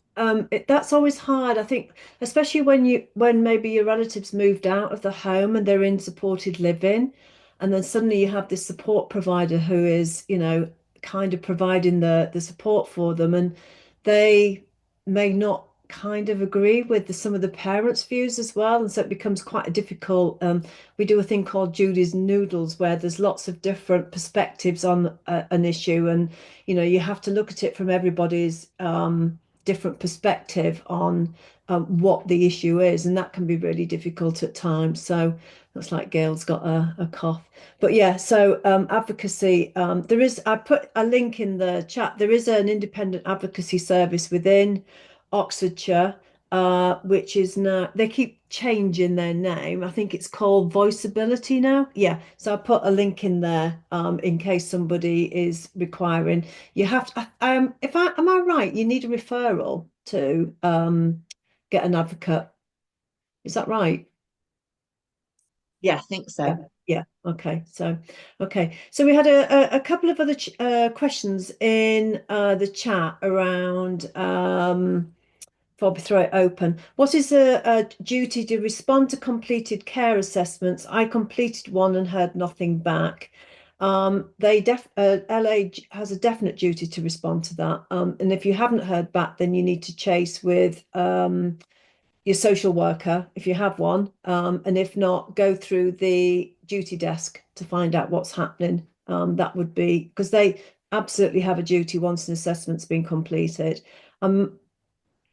that's always hard. I think, especially when maybe your relatives moved out of the home and they're in supported living, and then suddenly you have this support provider who is, you know, kind of providing the support for them, and they may not kind of agree with some of the parents' views as well, and so it becomes quite a difficult. We do a thing called Judy's Noodles, where there's lots of different perspectives on an issue, and you know, you have to look at it from everybody's different perspective on what the issue is, and that can be really difficult at times. So looks like Gail's got a cough. But yeah, so advocacy, there is, I put a link in the chat, there is an independent advocacy service within Oxfordshire, which is now, they keep changing their name. I think it's called Voiceability now. Yeah, so I put a link in there in case somebody is requiring. You have to, if I am I right, you need a referral to get an advocate. Is that right? Yeah, I think so. Yeah. Okay. So we had a couple of other questions in the chat around before we throw it open. What is a duty to respond to completed care assessments? I completed one and heard nothing back. LA has a definite duty to respond to that. And if you haven't heard back, then you need to chase with your social worker if you have one, and if not, go through the duty desk to find out what's happening. That would be because they absolutely have a duty once an assessment's been completed.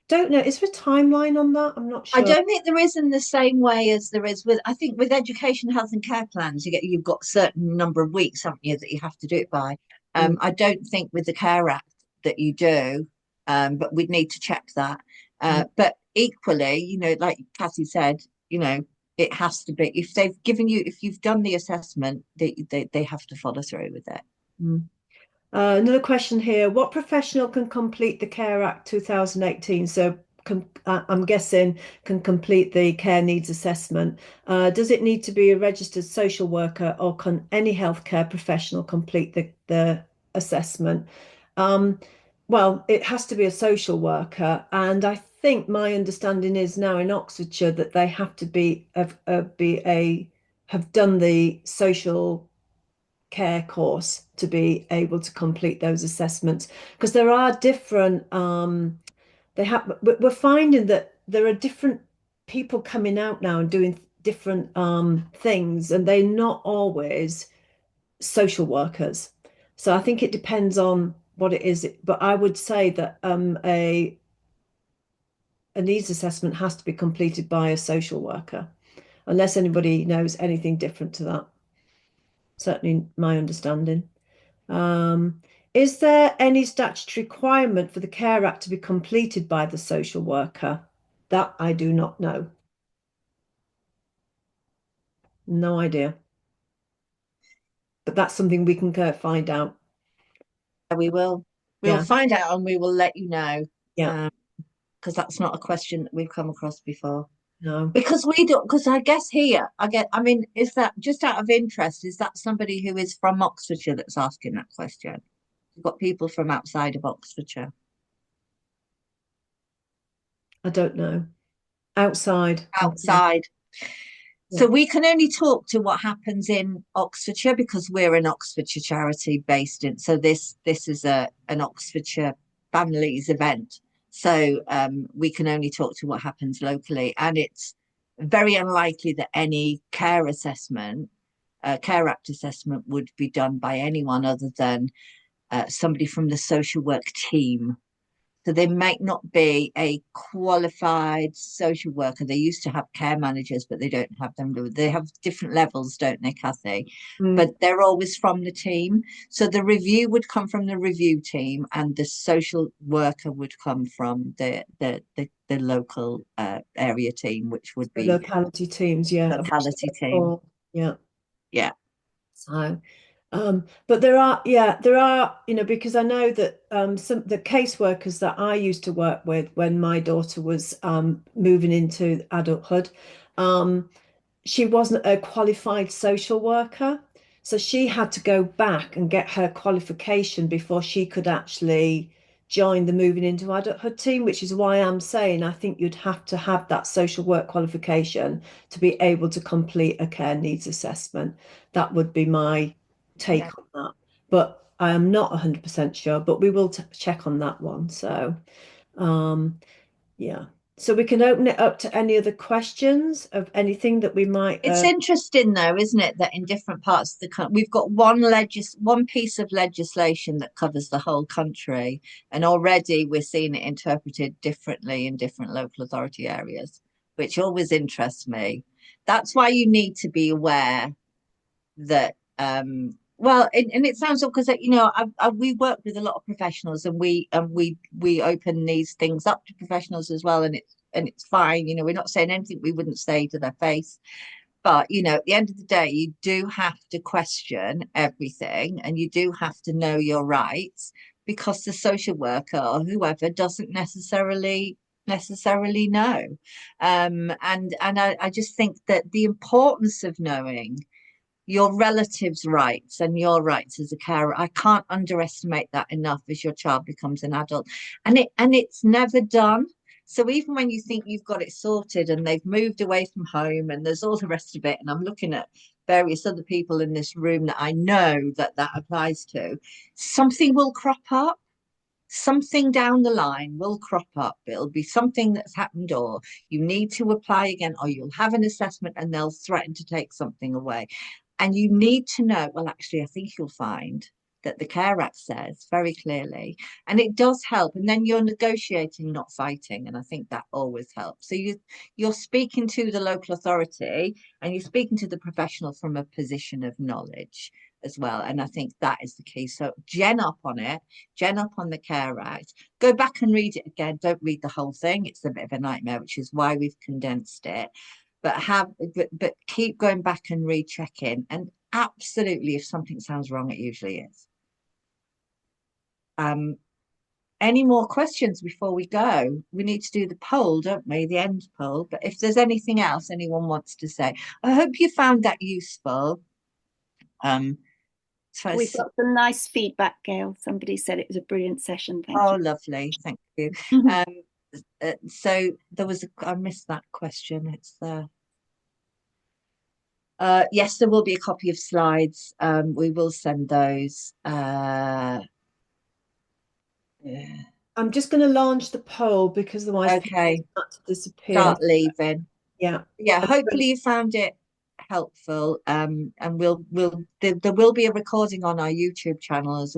Don't know, is there a timeline on that? I'm not sure. I don't think there is in the same way as there is with, I think with education, health and care plans, you've got a certain number of weeks, haven't you, that you have to do it by. I don't think with the Care Act that you do, but we'd need to check that. But equally, you know, like Cassie said, you know, it has to be, if they've given you, if you've done the assessment, they have to follow through with it. Another question here. What professional can complete the Care Act 2018? So I'm guessing can complete the care needs assessment. Does it need to be a registered social worker, or can any healthcare professional complete the assessment? Well, it has to be a social worker, and I think my understanding is now in Oxfordshire that they have to have done the social care course to be able to complete those assessments, because there are different we're finding that there are different people coming out now and doing different things, and they're not always social workers. So I think it depends on what it is, but I would say that a needs assessment has to be completed by a social worker, unless anybody knows anything different to that. Certainly my understanding. Is there any statutory requirement for the Care Act to be completed by the social worker? That I do not know. No idea. But that's something we can find out. We will. We'll find out and we will let you know. Yeah. Because that's not a question that we've come across before. No. Because we don't, because I guess here, I mean, is that just out of interest, is that somebody who is from Oxfordshire that's asking that question? We've got people from outside of Oxfordshire. I don't know. Outside. Outside. So we can only talk to what happens in Oxfordshire because we're an Oxfordshire charity based in. So this is an Oxfordshire families event. So we can only talk to what happens locally, and it's very unlikely that any care assessment, Care Act assessment, would be done by anyone other than somebody from the social work team. So they might not be a qualified social worker. They used to have care managers, but they don't have them. They have different levels, don't they, Kathy? But they're always from the team. So the review would come from the review team, and the social worker would come from the local area team, which would be locality teams. Yeah, locality team. Yeah. So. But there are, you know, because I know that some the caseworkers that I used to work with when my daughter was moving into adulthood, she wasn't a qualified social worker, so she had to go back and get her qualification before she could actually join the moving into adulthood team, which is why I'm saying I think you'd have to have that social work qualification to be able to complete a care needs assessment. That would be my take on that, but I am not 100% sure, but we will check on that one. So yeah, so we can open it up to any other questions of anything that we might it's interesting though, isn't it, that in different parts of the country we've got one piece of legislation that covers the whole country, and already we're seeing it interpreted differently in different local authority areas, which always interests me. That's why you need to be aware that well, and it sounds because you know we work with a lot of professionals, and we open these things up to professionals as well, and it's fine. You know, we're not saying anything we wouldn't say to their face, but you know, at the end of the day, you do have to question everything, and you do have to know your rights, because the social worker or whoever doesn't necessarily know. And I just think that the importance of knowing your relatives' rights and your rights as a carer, I can't underestimate that enough as your child becomes an adult. And it's never done. So even when you think you've got it sorted and they've moved away from home and there's all the rest of it, and I'm looking at various other people in this room that I know that applies to, something will crop up. Something down the line will crop up. It'll be something that's happened, or you need to apply again, or you'll have an assessment and they'll threaten to take something away. And you need to know, well, actually, I think you'll find that the Care Act says very clearly, and it does help. And then you're negotiating, not fighting. And I think that always helps. So you're speaking to the local authority, and you're speaking to the professional from a position of knowledge as well. And I think that is the key. So gen up on it, gen up on the Care Act, go back and read it again. Don't read the whole thing. It's a bit of a nightmare, which is why we've condensed it. But keep going back and rechecking. And absolutely, if something sounds wrong, it usually is. Any more questions before we go? We need to do the poll, don't we? The end poll. But if there's anything else anyone wants to say, I hope you found that useful. So we've got some nice feedback, Gail. Somebody said it was a brilliant session. Thank you. Oh, lovely. Thank you. So there was I missed that question. It's there. Yes, there will be a copy of slides. We will send those. Yeah. I'm just going to launch the poll because otherwise okay, start to disappear. Start leaving. Yeah. Hopefully you found it helpful. And there will be a recording on our YouTube channel as well.